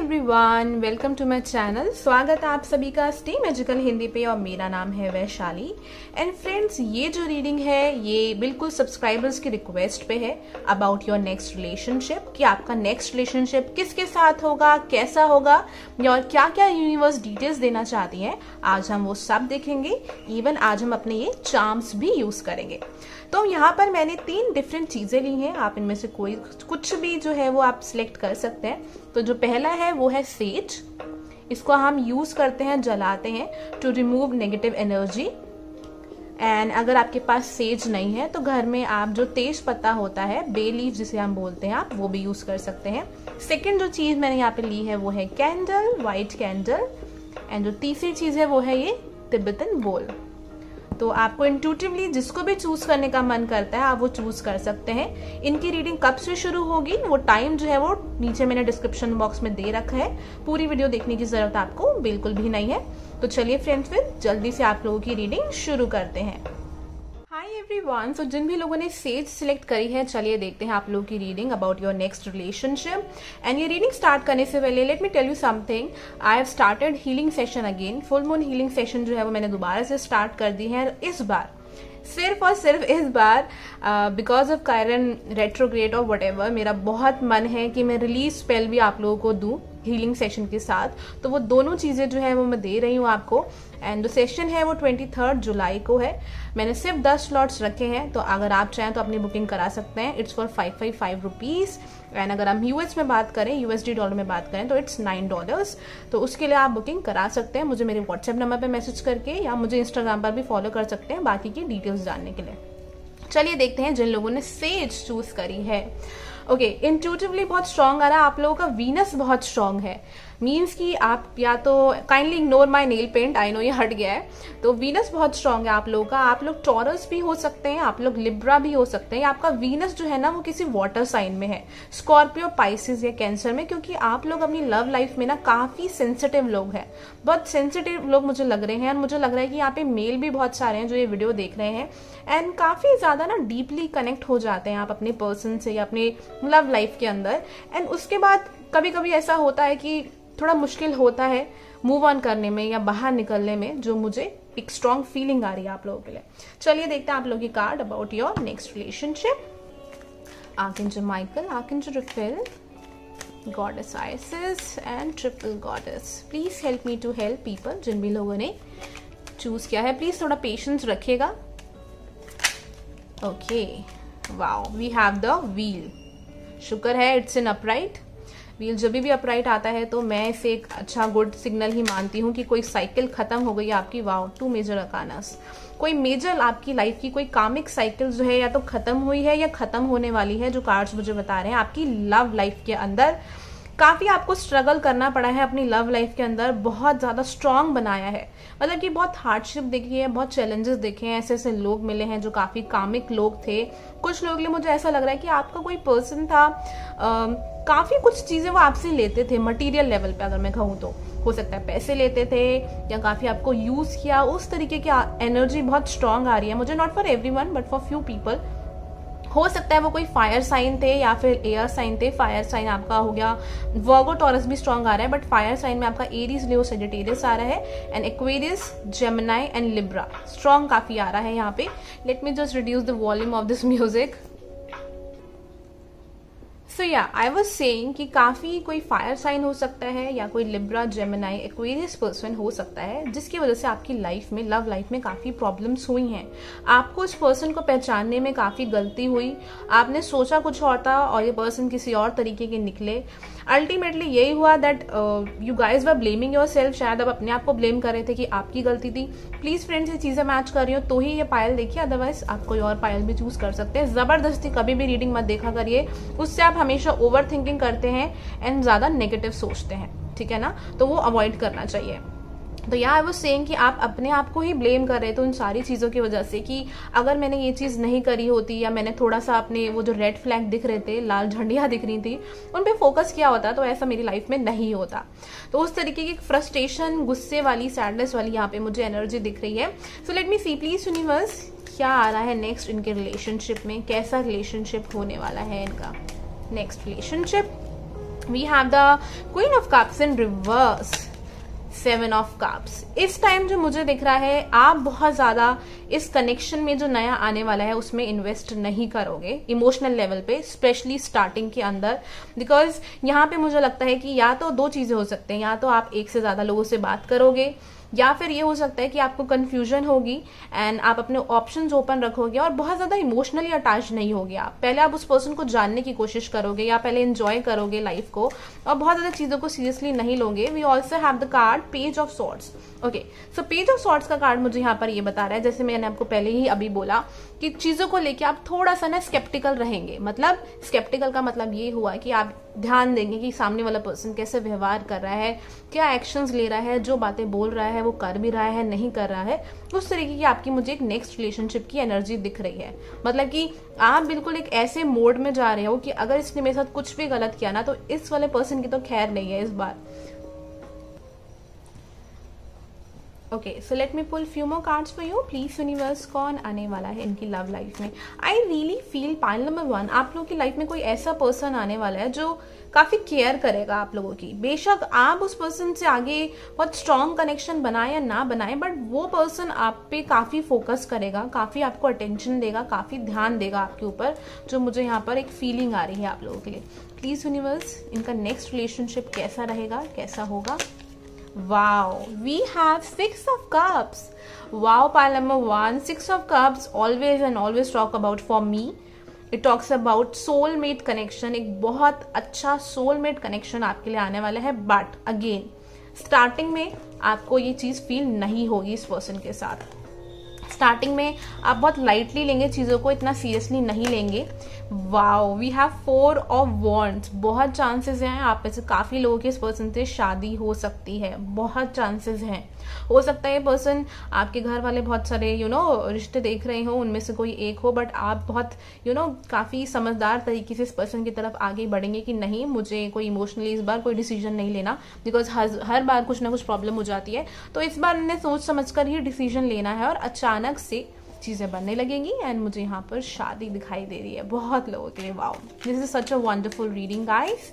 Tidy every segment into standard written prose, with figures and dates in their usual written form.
Everyone, welcome to my channel. स्वागत है आप सभी का स्टे मैजिकल हिंदी पे और मेरा नाम है वैशाली। एंड फ्रेंड्स, ये जो रीडिंग है ये बिल्कुल सब्सक्राइबर्स की रिक्वेस्ट पे है अबाउट योर नेक्स्ट रिलेशनशिप, कि आपका नेक्स्ट रिलेशनशिप किसके साथ होगा, कैसा होगा और क्या क्या यूनिवर्स डिटेल्स देना चाहती है। आज हम वो सब देखेंगे। इवन आज हम अपने ये चार्म्स भी यूज करेंगे। तो यहाँ पर मैंने 3 डिफरेंट चीजें ली हैं, आप इनमें से कोई कुछ भी जो है वो आप सिलेक्ट कर सकते हैं। तो जो पहला है वो है सेज। इसको हम यूज करते हैं, जलाते हैं to remove negative energy. And अगर आपके पास सेज नहीं है तो घर में आप जो तेज पत्ता होता है, बे लीफ जिसे हम बोलते हैं, आप वो भी यूज कर सकते हैं। सेकेंड जो चीज मैंने यहाँ पे ली है वो है कैंडल, व्हाइट कैंडल। एंड जो तीसरी चीज है वो है ये तिब्बतन बोल। तो आपको इंट्यूटिवली जिसको भी चूज करने का मन करता है आप वो चूज कर सकते हैं। इनकी रीडिंग कब से शुरू होगी वो टाइम जो है वो नीचे मैंने डिस्क्रिप्शन बॉक्स में दे रखा है। पूरी वीडियो देखने की जरूरत आपको बिल्कुल भी नहीं है। तो चलिए फ्रेंड्स, फिर जल्दी से आप लोगों की रीडिंग शुरू करते हैं। हाय एवरीवन, सो जिन भी लोगों ने सेज सिलेक्ट करी है, चलिए देखते हैं आप लोगों की reading about your next relationship. And ये रीडिंग स्टार्ट करने से पहले let me tell you something. I have started healing session again. Full moon healing session जो है वो मैंने दोबारा से स्टार्ट कर दी है। इस बार सिर्फ और सिर्फ इस बार बिकॉज ऑफ कायरन रेट्रोग्रेड और व्हाटएवर, मेरा बहुत मन है कि मैं रिलीज स्पेल भी आप लोगों को दूं हीलिंग सेशन के साथ। तो वो दोनों चीजें जो है वो मैं दे रही हूँ आपको। एंड जो सेशन है वो 23 जुलाई को है। मैंने सिर्फ 10 स्लॉट्स रखे हैं, तो अगर आप चाहें तो अपनी बुकिंग करा सकते हैं। It's for 555 rupees. एंड अगर हम यूएस में बात करें, यूएसडी डॉलर में बात करें, तो इट्स $9। तो उसके लिए आप बुकिंग करा सकते हैं मुझे मेरे व्हाट्सएप नंबर पे मैसेज करके, या मुझे इंस्टाग्राम पर भी फॉलो कर सकते हैं बाकी की डिटेल्स जानने के लिए। चलिए देखते हैं जिन लोगों ने सेज चूज करी है। ओके, इंट्यूटिवली बहुत स्ट्रांग आ रहा है। आप लोगों का वीनस बहुत स्ट्रांग है। मीन्स कि आप या तो kindly ignore my nail paint, I know ये हट गया है। तो वीनस बहुत स्ट्रांग है आप लोगों का। आप लोग टॉरस भी हो सकते हैं, आप लोग लिब्रा भी हो सकते हैं। आपका वीनस जो है ना वो किसी वाटर साइन में है, स्कॉर्पियो, पाइसिस या कैंसर में, क्योंकि आप लोग अपनी लव लाइफ में ना काफी सेंसिटिव लोग हैं। बहुत सेंसिटिव लोग मुझे लग रहे हैं। और मुझे लग रहा है कि यहाँ पे मेल भी बहुत सारे हैं जो ये वीडियो देख रहे हैं। एंड काफी ज्यादा ना डीपली कनेक्ट हो जाते हैं आप अपने पर्सन से या अपने लव लाइफ के अंदर। एंड उसके बाद कभी कभी ऐसा होता है कि थोड़ा मुश्किल होता है मूव ऑन करने में या बाहर निकलने में, जो मुझे एक स्ट्रॉन्ग फीलिंग आ रही है आप लोगों के लिए। चलिए देखते हैं आप लोगों की card about your next relationship. Archangel Michael, archangel Raphael, goddess Isis and triple goddess. Please help me to help people. जिन भी लोगों ने चूज किया है प्लीज थोड़ा पेशेंस रखिएगा। Okay, wow, we have the wheel. शुक्र है इट्स इन अपराइट। व्हील जब भी अपराइट आता है तो मैं इसे एक अच्छा गुड सिग्नल ही मानती हूँ कि कोई साइकिल खत्म हो गई आपकी। Wow, 2 major arcanas. कोई मेजर आपकी लाइफ की कोई कामिक साइकिल जो है या तो खत्म हुई है या खत्म होने वाली है, जो कार्ड्स मुझे बता रहे हैं। आपकी लव लाइफ के अंदर काफी आपको स्ट्रगल करना पड़ा है अपनी लव लाइफ के अंदर, बहुत ज्यादा स्ट्रांग बनाया है। मतलब कि बहुत हार्डशिप देखी है, बहुत चैलेंजेस देखे हैं। ऐसे ऐसे लोग मिले हैं जो काफी कामिक लोग थे। कुछ लोगों के लिए मुझे ऐसा लग रहा है कि आपका कोई पर्सन था, काफी कुछ चीजें वो आपसे लेते थे मटेरियल लेवल पे। अगर मैं कहूँ तो हो सकता है पैसे लेते थे या काफी आपको यूज किया। उस तरीके की एनर्जी बहुत स्ट्रांग आ रही है मुझे। Not for everyone but for few people. हो सकता है वो कोई फायर साइन थे या फिर एयर साइन थे। फायर साइन आपका हो गया वर्गो, टॉरस भी स्ट्रांग आ रहा है, बट फायर साइन में आपका एरीज, लियो, सजिटेरियस आ रहा है। And Aquarius, Gemini and Libra strong काफी आ रहा है यहाँ पे। Let me just reduce the volume of this music. So yeah I was saying कि काफी कोई फायर साइन हो सकता है या कोई लिब्रा, जेमिनी, एक्वेरियस पर्सन हो सकता है, जिसकी वजह से आपकी लाइफ में, लव लाइफ में काफी प्रॉब्लम्स हुई हैं। आपको इस पर्सन को पहचानने में काफी गलती हुई। आपने सोचा कुछ और था और ये पर्सन किसी और तरीके के निकले। अल्टीमेटली यही हुआ that you guys were blaming your self. शायद आप अपने आप को ब्लेम कर रहे थे कि आपकी गलती थी। प्लीज फ्रेंड्स, ये चीजें मैच कर रही हो तो ही ये पायल देखिए, अदरवाइज आप कोई और पायल भी चूज कर सकते हैं। जबरदस्ती कभी भी रीडिंग मत देखा करिए, उससे आप हमेशा ओवर थिंकिंग करते हैं एंड ज्यादा नेगेटिव सोचते हैं, ठीक है ना। तो वो अवॉइड करना चाहिए। तो यहाँ आई वाज सेइंग कि आप अपने आप को ही ब्लेम कर रहे थे उन सारी चीज़ों की वजह से, कि अगर मैंने ये चीज़ नहीं करी होती या मैंने थोड़ा सा अपने वो जो रेड फ्लैग दिख रहे थे, लाल झंडियाँ दिख रही थी, उन पे फोकस किया होता तो ऐसा मेरी लाइफ में नहीं होता। तो उस तरीके की फ्रस्ट्रेशन, गुस्से वाली, सैडनेस वाली यहाँ पे मुझे एनर्जी दिख रही है। So let me see please universe, क्या आ रहा है नेक्स्ट इनके रिलेशनशिप में, कैसा रिलेशनशिप होने वाला है इनका next relationship. We have the queen of cups in reverse, 7 of cups. इस टाइम जो मुझे दिख रहा है, आप बहुत ज्यादा इस कनेक्शन में जो नया आने वाला है उसमें इन्वेस्ट नहीं करोगे इमोशनल लेवल पे, स्पेशली स्टार्टिंग के अंदर, बिकॉज यहाँ पे मुझे लगता है कि या तो दो चीजें हो सकते हैं, या तो आप एक से ज्यादा लोगों से बात करोगे, या फिर ये हो सकता है कि आपको कंफ्यूजन होगी एंड आप अपने ऑप्शंस ओपन रखोगे और बहुत ज्यादा इमोशनली अटैच नहीं होगे। आप पहले आप उस पर्सन को जानने की कोशिश करोगे या पहले एंजॉय करोगे लाइफ को और बहुत ज्यादा चीजों को सीरियसली नहीं लोगे। We also have the card page of swords. Okay, so page of swords का कार्ड मुझे यहाँ पर ये बता रहा है, जैसे मैंने आपको पहले ही अभी बोला कि चीजों को लेके आप थोड़ा सा ना स्केप्टिकल रहेंगे। मतलब स्केप्टिकल का मतलब ये हुआ कि आप ध्यान देंगे कि सामने वाला पर्सन कैसे व्यवहार कर रहा है, क्या एक्शंस ले रहा है, जो बातें बोल रहा है वो कर भी रहा है नहीं कर रहा है, उस तरीके की आपकी मुझे एक नेक्स्ट रिलेशनशिप की एनर्जी दिख रही है। मतलब कि आप बिल्कुल एक ऐसे मोड में जा रहे हो कि अगर इसने मेरे साथ कुछ भी गलत किया ना तो इस वाले पर्सन की तो खैर नहीं है इस बार। Okay, so let me pull few more cards for you. Please universe, कौन आने वाला है इनकी लव लाइफ में? I really feel pile number 1, आप लोगों की लाइफ में कोई ऐसा पर्सन आने वाला है जो काफी केयर करेगा आप लोगों की। बेशक आप उस पर्सन से आगे बहुत स्ट्रॉन्ग कनेक्शन बनाए या ना बनाए, बट वो पर्सन आप पे काफी फोकस करेगा, काफी आपको अटेंशन देगा, काफी ध्यान देगा आपके ऊपर, जो मुझे यहाँ पर एक फीलिंग आ रही है आप लोगों के लिए। प्लीज यूनिवर्स, इनका नेक्स्ट रिलेशनशिप कैसा रहेगा, कैसा होगा? Wow, we have 6 of cups. Wow, pile number 1, 6 of cups always and always talk about for me. It talks about soulmate connection. एक बहुत अच्छा soulmate connection आपके लिए आने वाला है, but again starting में आपको ये चीज फील नहीं होगी इस पर्सन के साथ। स्टार्टिंग में आप बहुत लाइटली लेंगे चीजों को, इतना सीरियसली नहीं लेंगे। Wow, we have 4 of wands. बहुत चांसेस हैं आप में से काफी लोगों की इस पर्सन से शादी हो सकती है, बहुत चांसेस हैं। हो सकता है पर्सन आपके घर वाले बहुत सारे रिश्ते देख रहे हो, उनमें से कोई एक हो, बट आप बहुत काफी समझदार तरीके से इस पर्सन की तरफ आगे बढ़ेंगे कि नहीं, मुझे कोई इमोशनली इस बार कोई डिसीजन नहीं लेना, बिकॉज हर बार कुछ ना कुछ प्रॉब्लम हो जाती है। तो इस बार मैंने सोच समझकर ही डिसीजन लेना है और अचानक से चीजें बनने लगेंगी एंड मुझे यहाँ पर शादी दिखाई दे रही है बहुत लोगों के लिए। Wow, this is such a wonderful reading guys.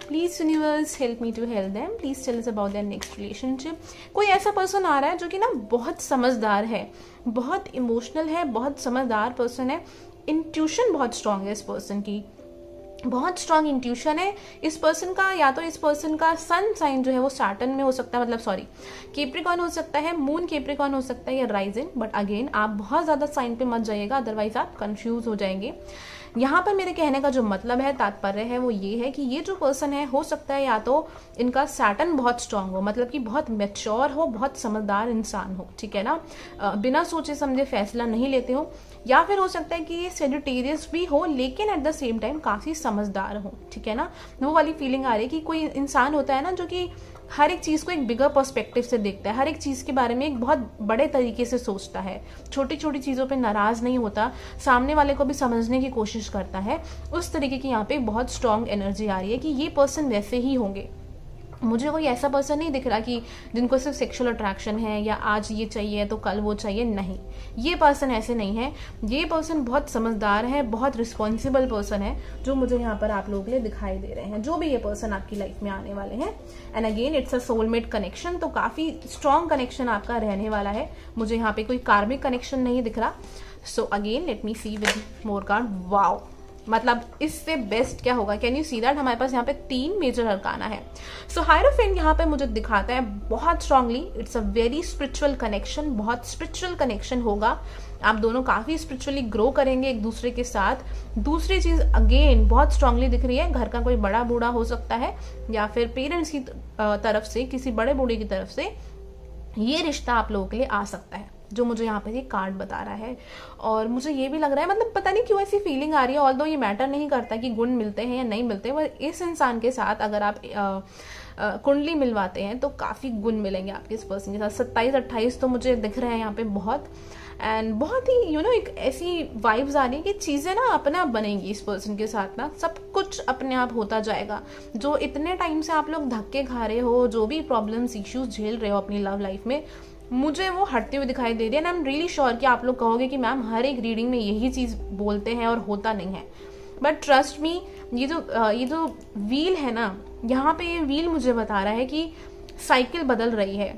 Please universe help me to help them. Please tell us about their next relationship. कोई ऐसा पर्सन आ रहा है जो कि ना बहुत समझदार है, बहुत इमोशनल है, बहुत समझदार पर्सन है। इंट्यूशन बहुत स्ट्रांग है इस पर्सन की, बहुत स्ट्रांग इंट्यूशन है इस पर्सन का। या तो इस पर्सन का सन साइन जो है वो सैटर्न में हो सकता है, मतलब सॉरी कैप्रिकॉर्न हो सकता है, मून कैप्रिकॉर्न हो सकता है या राइजिंग। बट अगेन आप बहुत ज्यादा साइन पे मत जाइएगा, अदरवाइज आप कंफ्यूज हो जाएंगे। यहाँ पर मेरे कहने का जो मतलब है, तात्पर्य है, वो ये है कि ये जो पर्सन है हो सकता है या तो इनका सैटर्न बहुत स्ट्रांग हो, मतलब कि बहुत मैच्योर हो, बहुत समझदार इंसान हो, ठीक है ना, बिना सोचे समझे फैसला नहीं लेते हो। या फिर हो सकता है कि ये सेजिटेरियस भी हो लेकिन एट द सेम टाइम काफी समझदार हो, ठीक है ना। वो वाली फीलिंग आ रही है कि कोई इंसान होता है ना जो कि हर एक चीज को एक बिगर पर्सपेक्टिव से देखता है, हर एक चीज के बारे में एक बहुत बड़े तरीके से सोचता है, छोटी छोटी चीजों पे नाराज नहीं होता, सामने वाले को भी समझने की कोशिश करता है। उस तरीके की यहाँ पे बहुत स्ट्रांग एनर्जी आ रही है कि ये पर्सन वैसे ही होंगे। मुझे कोई ऐसा पर्सन नहीं दिख रहा कि जिनको सिर्फ सेक्सुअल अट्रैक्शन है या आज ये चाहिए तो कल वो चाहिए, नहीं, ये पर्सन ऐसे नहीं है। ये पर्सन बहुत समझदार है, बहुत रिस्पॉन्सिबल पर्सन है, जो मुझे यहाँ पर आप लोगों के लिए दिखाई दे रहे हैं, जो भी ये पर्सन आपकी लाइफ में आने वाले हैं। And again it's a soulmate connection, तो काफी स्ट्रॉन्ग कनेक्शन आपका रहने वाला है। मुझे यहाँ पे कोई कार्मिक कनेक्शन नहीं दिख रहा। So again let me see with more card. Wow, मतलब इससे बेस्ट क्या होगा? Can you see that? हमारे पास यहाँ पे 3 मेजर अरकाना है। सो हायरोफेंट यहाँ पे मुझे दिखाता है बहुत strongly it's a very spiritual connection, बहुत स्पिरिचुअल कनेक्शन होगा। आप दोनों काफी स्पिरिचुअली ग्रो करेंगे एक दूसरे के साथ। दूसरी चीज अगेन बहुत स्ट्रांगली दिख रही है, घर का कोई बड़ा बूढ़ा हो सकता है या फिर पेरेंट्स की तरफ से, किसी बड़े बूढ़े की तरफ से ये रिश्ता आप लोगों के लिए आ सकता है, जो मुझे यहाँ पे ये कार्ड बता रहा है। और मुझे ये भी लग रहा है, मतलब पता नहीं क्यों ऐसी फीलिंग आ रही है, ऑल्दो ये मैटर नहीं करता कि गुण मिलते हैं या नहीं मिलते, पर इस इंसान के साथ अगर आप कुंडली मिलवाते हैं तो काफी गुण मिलेंगे आपके इस पर्सन के साथ। 27-28 तो मुझे दिख रहे हैं यहाँ पे बहुत, एंड बहुत ही एक ऐसी वाइब्स आ रही है कि चीजें ना अपने आप बनेंगी इस पर्सन के साथ, ना सब कुछ अपने आप होता जाएगा। जो इतने टाइम से आप लोग धक्के खा रहे हो, जो भी प्रॉब्लम्स इश्यूज झेल रहे हो अपनी लव लाइफ में, मुझे वो हटते हुए दिखाई दे रही है। And I am really sure कि आप लोग कहोगे कि मैम हर एक रीडिंग में यही चीज बोलते हैं और होता नहीं है। बट ट्रस्ट मी, ये जो व्हील है ना, यहाँ पे ये व्हील मुझे बता रहा है कि साइकिल बदल रही है।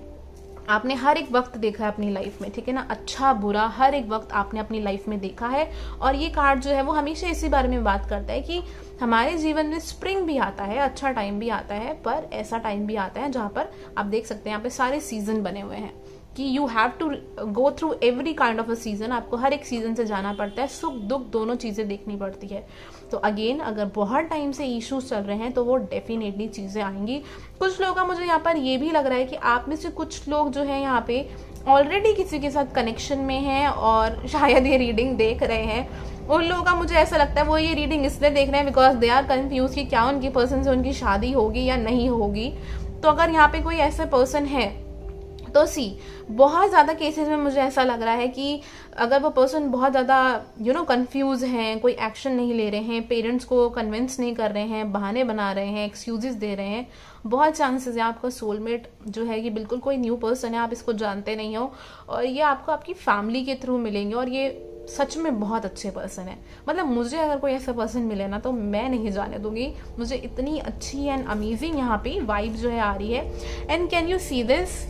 आपने हर एक वक्त देखा है अपनी लाइफ में, ठीक है ना, अच्छा बुरा हर एक वक्त आपने अपनी लाइफ में देखा है। और ये कार्ड जो है वो हमेशा इसी बारे में बात करता है कि हमारे जीवन में स्प्रिंग भी आता है, अच्छा टाइम भी आता है, पर ऐसा टाइम भी आता है जहां पर आप देख सकते हैं यहाँ पे सारे सीजन बने हुए हैं कि you have to go through every kind of a season. आपको हर एक सीजन से जाना पड़ता है, सुख दुख दोनों चीजें देखनी पड़ती है। तो अगेन, अगर बहुत टाइम से इश्यूज चल रहे हैं तो वो डेफिनेटली चीजें आएंगी। कुछ लोगों का मुझे यहाँ पर ये भी लग रहा है कि आप में से कुछ लोग जो है यहाँ पे ऑलरेडी किसी के साथ कनेक्शन में हैं और शायद ये रीडिंग देख रहे हैं। उन लोगों का मुझे ऐसा लगता है वो ये रीडिंग इसलिए देख रहे हैं बिकॉज दे आर कंफ्यूज कि क्या उनकी पर्सन से उनकी शादी होगी या नहीं होगी। तो अगर यहाँ पे कोई ऐसा पर्सन है तो बहुत ज्यादा केसेस में मुझे ऐसा लग रहा है कि अगर वो पर्सन बहुत ज्यादा कंफ्यूज हैं, कोई एक्शन नहीं ले रहे हैं, पेरेंट्स को कन्विंस नहीं कर रहे हैं, बहाने बना रहे हैं, एक्सक्यूजेस दे रहे हैं, बहुत चांसेस है आपका सोलमेट जो है कि बिल्कुल कोई न्यू पर्सन है, आप इसको जानते नहीं हो और ये आपको आपकी फैमिली के थ्रू मिलेंगे और ये सच में बहुत अच्छे पर्सन है। मतलब मुझे अगर कोई ऐसा पर्सन मिले ना तो मैं नहीं जाने दूंगी। मुझे इतनी अच्छी एंड अमेजिंग यहाँ पे वाइब जो है आ रही है। And can you see this,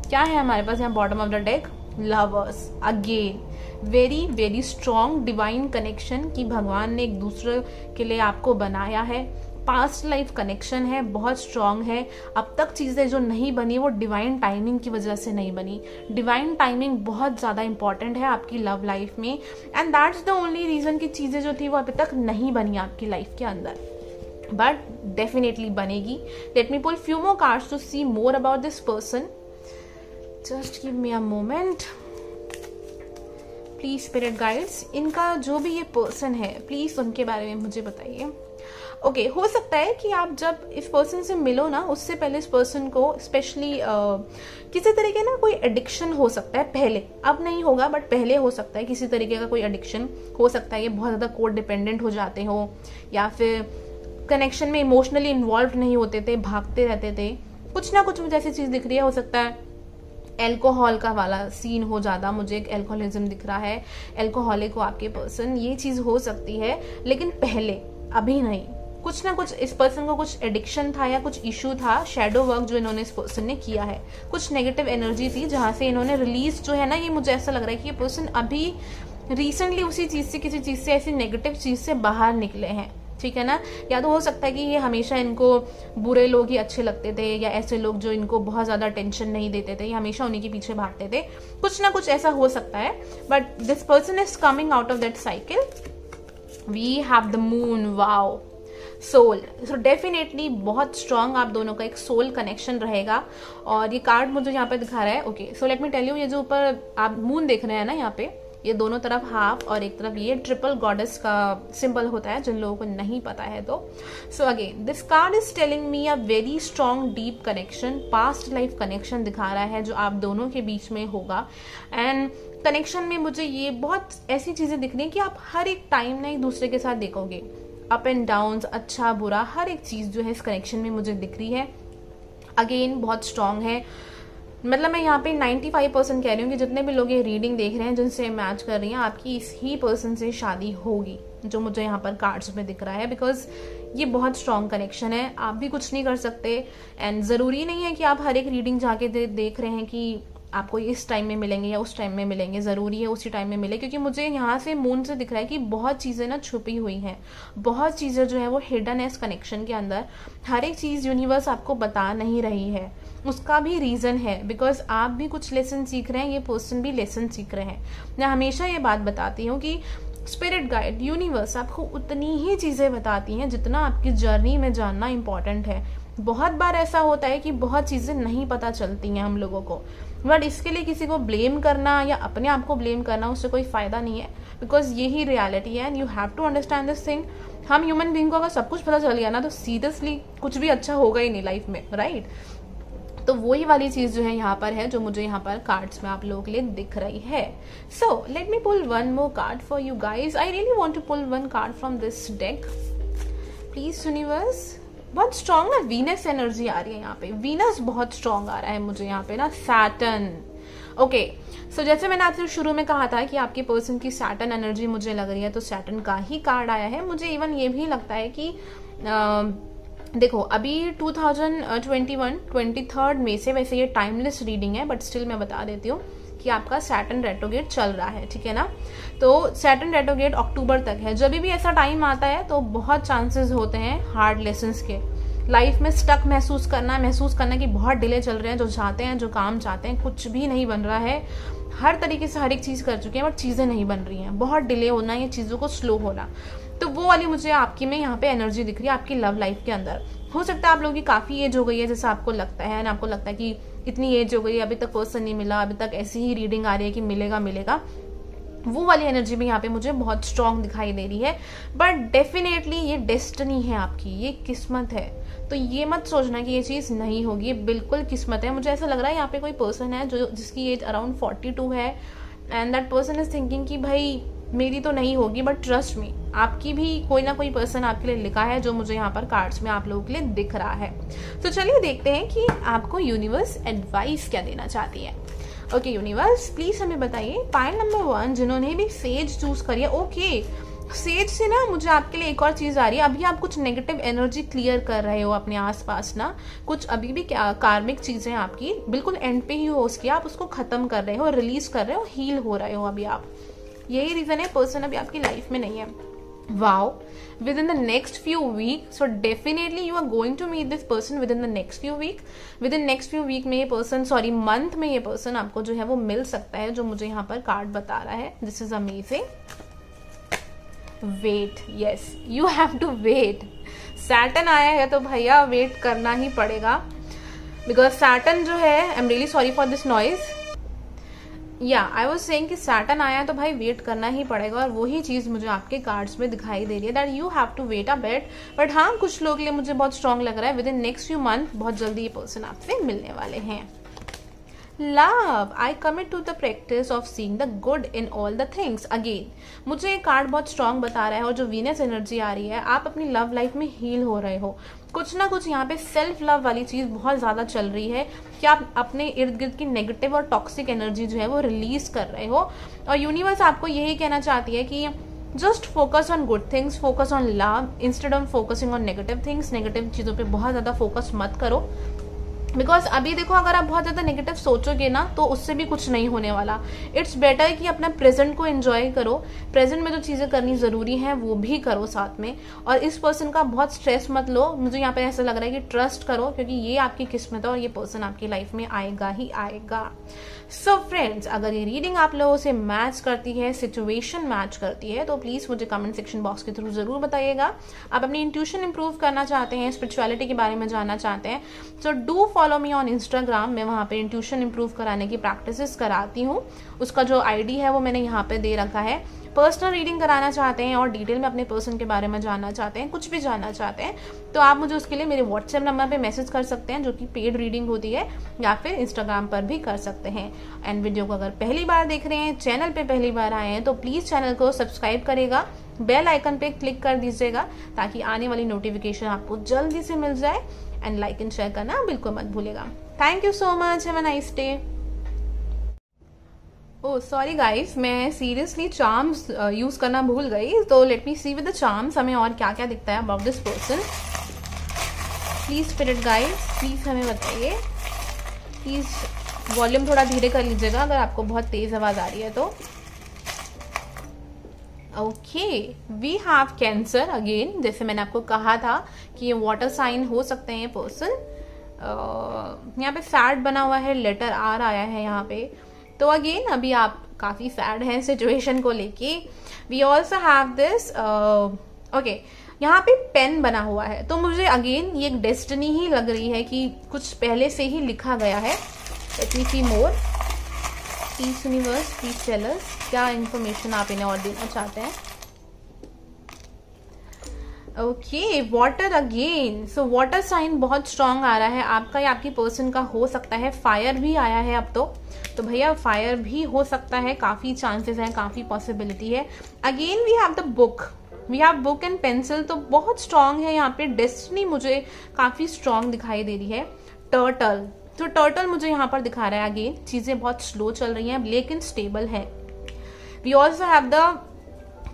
क्या है हमारे पास यहाँ bottom of the deck, lovers. Again very very strong divine connection कि भगवान ने एक दूसरे के लिए आपको बनाया है। पास्ट लाइफ कनेक्शन है, बहुत स्ट्रांग है। अब तक चीजें जो नहीं बनी वो डिवाइन टाइमिंग की वजह से नहीं बनी। डिवाइन टाइमिंग बहुत ज्यादा इंपॉर्टेंट है आपकी लव लाइफ में and that's the only reason कि चीजें जो थी वो अभी तक नहीं बनी आपकी लाइफ के अंदर, बट डेफिनेटली बनेगी। Let me pull few more cards to see more about this person. Just give me a moment please spirit guides. इनका जो भी ये पर्सन है प्लीज उनके बारे में मुझे बताइए। ओके, हो सकता है कि आप जब इस पर्सन से मिलो ना उससे पहले इस पर्सन को स्पेशली किसी तरीके ना कोई एडिक्शन हो सकता है पहले, अब नहीं होगा बट पहले हो सकता है किसी तरीके का कोई एडिक्शन हो सकता है। ये बहुत ज़्यादा कोड डिपेंडेंट हो जाते हो या फिर कनेक्शन में इमोशनली इन्वॉल्व नहीं होते थे, भागते रहते थे, कुछ ना कुछ मुझे ऐसी चीज़ दिख रही है। हो सकता है एल्कोहल का वाला सीन हो ज़्यादा, मुझे एक एल्कोहलिज्म दिख रहा है, एल्कोहलिक हो आपके पर्सन, ये चीज़ हो सकती है लेकिन पहले, अभी नहीं। कुछ ना कुछ इस पर्सन को कुछ एडिक्शन था या कुछ इशू था, शैडो वर्क जो इन्होंने इस पर्सन ने किया है, कुछ नेगेटिव एनर्जी थी जहां से इन्होंने रिलीज जो है ना, ये मुझे ऐसा लग रहा है कि ये पर्सन अभी रिसेंटली उसी चीज से, किसी चीज से, ऐसी नेगेटिव चीज से बाहर निकले हैं, ठीक है ना। या तो हो सकता है कि ये हमेशा इनको बुरे लोग ही अच्छे लगते थे या ऐसे लोग जो इनको बहुत ज्यादा टेंशन नहीं देते थे, ये हमेशा उन्हीं के पीछे भागते थे, कुछ ना कुछ ऐसा हो सकता है। But this person is coming out of that cycle. We have the moon, wow, soul. So definitely बहुत स्ट्रांग आप दोनों का एक सोल कनेक्शन रहेगा और ये कार्ड मुझे यहाँ पे दिखा रहा है। Okay, so let me tell you, ये जो ऊपर आप मून देख रहे हैं ना, यहाँ पे ये दोनों तरफ हाफ और एक तरफ ये ट्रिपल गॉडेस का सिंबल होता है, जिन लोगों को नहीं पता है तो। सो again this card is telling me a very strong deep connection, past life connection दिखा रहा है जो आप दोनों के बीच में होगा। एंड कनेक्शन में मुझे ये बहुत ऐसी चीजें दिख रही हैं कि आप हर एक टाइम ना एक दूसरे के साथ देखोगे, अप एंड डाउन, अच्छा बुरा, हर एक चीज जो है इस कनेक्शन में मुझे दिख रही है। अगेन बहुत स्ट्रांग है, मतलब मैं यहाँ पे 95% कह रही हूँ कि जितने भी लोग ये रीडिंग देख रहे हैं, जिनसे मैच कर रही हैं, आपकी इस ही पर्सन से शादी होगी, जो मुझे यहाँ पर कार्ड्स में दिख रहा है। बिकॉज ये बहुत स्ट्रांग कनेक्शन है, आप भी कुछ नहीं कर सकते एंड जरूरी नहीं है कि आप हर एक रीडिंग जाके देख रहे हैं कि आपको इस टाइम में मिलेंगे या उस टाइम में मिलेंगे, जरूरी है उसी टाइम में मिले, क्योंकि मुझे यहाँ से मून से दिख रहा है कि बहुत चीजें ना छुपी हुई हैं, बहुत चीजें जो है वो हिडन है इस कनेक्शन के अंदर। हर एक चीज यूनिवर्स आपको बता नहीं रही है, उसका भी रीजन है, बिकॉज आप भी कुछ लेसन सीख रहे हैं, ये पर्सन भी लेसन सीख रहे हैं। मैं हमेशा ये बात बताती हूँ कि स्पिरिट गाइड, यूनिवर्स आपको उतनी ही चीजें बताती हैं जितना आपकी जर्नी में जानना इंपॉर्टेंट है। बहुत बार ऐसा होता है कि बहुत चीजें नहीं पता चलती हैं हम लोगों को, बट इसके लिए किसी को ब्लेम करना या अपने आप को ब्लेम करना, उससे कोई फायदा नहीं है, बिकॉज यही रियलिटी है and you have to understand this thing. हम ह्यूमन बीइंग को अगर सब कुछ पता चल गया ना तो सीरियसली कुछ भी अच्छा होगा ही नहीं लाइफ में, राइट। तो वही वाली चीज जो है यहाँ पर है, जो मुझे यहाँ पर कार्ड्स में आप लोगों के लिए दिख रही है। So let me pull one more card for you guys. I really want to pull one card from this deck please universe. बहुत स्ट्रॉन्ग ना वीनस एनर्जी आ रही है यहाँ पे, वीनस बहुत स्ट्रॉन्ग आ रहा है मुझे यहाँ पे ना, सैटर्न। ओके, सो जैसे मैंने आपसे शुरू में कहा था कि आपके पर्सन की सैटर्न एनर्जी मुझे लग रही है, तो सैटर्न का ही कार्ड आया है। मुझे इवन ये भी लगता है कि देखो अभी 2021 23rd में से, वैसे ये टाइमलेस रीडिंग है बट स्टिल मैं बता देती हूँ कि आपका सैटर्न रेट्रोगेट चल रहा है, ठीक है ना। तो सैटर्न रेट्रोगेट अक्टूबर तक है। जब भी ऐसा टाइम आता है तो बहुत चांसेस होते हैं हार्ड लेसन्स के, लाइफ में स्टक महसूस करना कि बहुत डिले चल रहे हैं, जो चाहते हैं, जो काम चाहते हैं, कुछ भी नहीं बन रहा है, हर तरीके से हर एक चीज़ कर चुके हैं बट चीज़ें नहीं बन रही हैं, बहुत डिले होना, ये चीज़ों को स्लो होना। तो वो वाली मुझे आपकी में यहाँ पे एनर्जी दिख रही है आपकी लव लाइफ के अंदर। हो सकता है आप लोगों की काफ़ी एज हो गई है जैसा आपको लगता है, ना आपको लगता है कि इतनी एज हो गई अभी तक पर्सन नहीं मिला, अभी तक ऐसी ही रीडिंग आ रही है कि मिलेगा, वो वाली एनर्जी भी यहाँ पे मुझे बहुत स्ट्रांग दिखाई दे रही है। बट डेफिनेटली ये डेस्टिनी है आपकी, ये किस्मत है। तो ये मत सोचना कि ये चीज़ नहीं होगी, ये बिल्कुल किस्मत है। मुझे ऐसा लग रहा है यहाँ पे कोई पर्सन है जिसकी एज अराउंड 42 है and that person is thinking कि भाई मेरी तो नहीं होगी, बट ट्रस्ट मी आपकी भी कोई ना कोई पर्सन आपके लिए लिखा है, जो मुझे यहाँ पर कार्ड्स में आप लोगों के लिए दिख रहा है। तो चलिए देखते हैं कि आपको यूनिवर्स एडवाइस क्या देना चाहती है। ओके यूनिवर्स, प्लीज हमें बताइए पाइल नंबर 1 जिन्होंने भी सेज चूज करी है। ओके, सेज से ना मुझे आपके लिए एक और चीज आ रही है। अभी आप कुछ नेगेटिव एनर्जी क्लियर कर रहे हो अपने आसपास ना, कुछ अभी भी कार्मिक चीजें आपकी बिल्कुल एंड पे ही हो उसकी, आप उसको खत्म कर रहे हो, रिलीज कर रहे हो, हील हो रहे हो अभी आप। यही रीजन है पर्सन अभी आपकी लाइफ में नहीं है। Wow, within the next few weeks, so definitely you are going to meet this person within the next few week. Within next few week में ये person, sorry month में ये person आपको जो है वो मिल सकता है, जो मुझे यहाँ पर कार्ड बता रहा है। This is amazing. Wait, yes, you have to wait. Saturn आया है तो भैया वेट करना ही पड़ेगा, because Saturn जो है, I'm really sorry for this noise. I was saying कि सैटर्न आया है तो भाई वेट करना ही पड़ेगा, और वही चीज मुझे आपके कार्ड्स में दिखाई दे रही है that you have to wait a bit. But हाँ, कुछ लोग के लिए मुझे बहुत स्ट्रांग लग रहा है within next few month बहुत जल्दी ये पर्सन आपसे मिलने वाले हैं। Love, I commit to the practice of seeing the good in all the things. Again मुझे ये कार्ड बहुत स्ट्रांग बता रहा है, और जो वीनस एनर्जी आ रही है, आप अपनी लव लाइफ में हील हो रहे हो। कुछ ना कुछ यहाँ पे सेल्फ लव वाली चीज बहुत ज्यादा चल रही है कि आप अपने इर्द गिर्द की नेगेटिव और टॉक्सिक एनर्जी जो है वो रिलीज कर रहे हो, और यूनिवर्स आपको यही कहना चाहती है कि just focus on good things, focus on love instead of focusing on negative things. Negative चीजों पे बहुत ज्यादा फोकस मत करो, बिकॉज अभी देखो अगर आप बहुत ज्यादा नेगेटिव सोचोगे ना तो उससे भी कुछ नहीं होने वाला। इट्स बेटर कि अपना प्रेजेंट को एंजॉय करो, प्रेजेंट में जो चीजें करनी जरूरी है वो भी करो साथ में, और इस पर्सन का बहुत स्ट्रेस मत लो। मुझे यहाँ पे ऐसा लग रहा है कि ट्रस्ट करो, क्योंकि ये आपकी किस्मत है और ये पर्सन आपकी लाइफ में आएगा ही आएगा। सो फ्रेंड्स, अगर ये रीडिंग आप लोगों से मैच करती है, सिचुएशन मैच करती है, तो प्लीज मुझे कमेंट सेक्शन बॉक्स के थ्रू जरूर बताइएगा। आप अपनी इंट्यूशन इंप्रूव करना चाहते हैं, स्पिरिचुअलिटी के बारे में जानना चाहते हैं, so do follow me on Instagram. मैं वहाँ पे इंट्यूशन इंप्रूव कराने की प्रैक्टिसेस कराती हूँ, उसका जो आईडी है वो मैंने यहाँ पे दे रखा है। पर्सनल रीडिंग कराना चाहते हैं और डिटेल में अपने पर्सन के बारे में जानना चाहते हैं, कुछ भी जानना चाहते हैं, तो आप मुझे उसके लिए मेरे व्हाट्सएप नंबर पे मैसेज कर सकते हैं, जो कि पेड रीडिंग होती है, या फिर इंस्टाग्राम पर भी कर सकते हैं। एंड वीडियो को अगर पहली बार देख रहे हैं, चैनल पे पहली बार आए हैं, तो प्लीज चैनल को सब्सक्राइब करेगा, बेल आइकन पे क्लिक कर दीजिएगा, ताकि आने वाली नोटिफिकेशन आपको जल्दी से मिल जाए। एंड लाइक एंड शेयर करना बिल्कुल मत भूलेगा। Thank you so much, have a nice day. Oh sorry guys, मैं सीरियसली चार्म्स यूज करना भूल गई, तो let me see with the charms हमें और क्या क्या दिखता है about this person. Please spirit guys, please हमें बताइए। प्लीज वॉल्यूम थोड़ा धीरे कर लीजिएगा अगर आपको बहुत तेज आवाज आ रही है तो। Okay, we have cancer again. जैसे मैंने आपको कहा था कि ये वाटर साइन हो सकते हैं ये पर्सन। यहाँ पे सैड बना हुआ है, लेटर आर आया है यहाँ पे, तो अगेन अभी आप काफी सैड हैं सिचुएशन को लेके। We also have this okay, यहाँ पे पेन बना हुआ है, तो मुझे अगेन ये एक डेस्टिनी ही लग रही है कि कुछ पहले से ही लिखा गया है। Let me see more, please universe please tell us क्या इन्फॉर्मेशन आप इन्हें और देना चाहते हैं। Okay, water again, so water sign बहुत स्ट्रांग आ रहा है आपका या आपकी पर्सन का, हो सकता है फायर भी आया है अब तो भैया फायर भी हो सकता है, काफी चांसेस हैं, काफी पॉसिबिलिटी है। Again we have the book, we have book and pencil, तो बहुत स्ट्रांग है यहाँ पे। डेस्टिनी मुझे काफी स्ट्रांग दिखाई दे रही है। टर्टल, तो टर्टल मुझे यहाँ पर दिखा रहा है अगेन चीजें बहुत स्लो चल रही हैं लेकिन स्टेबल है। We also have the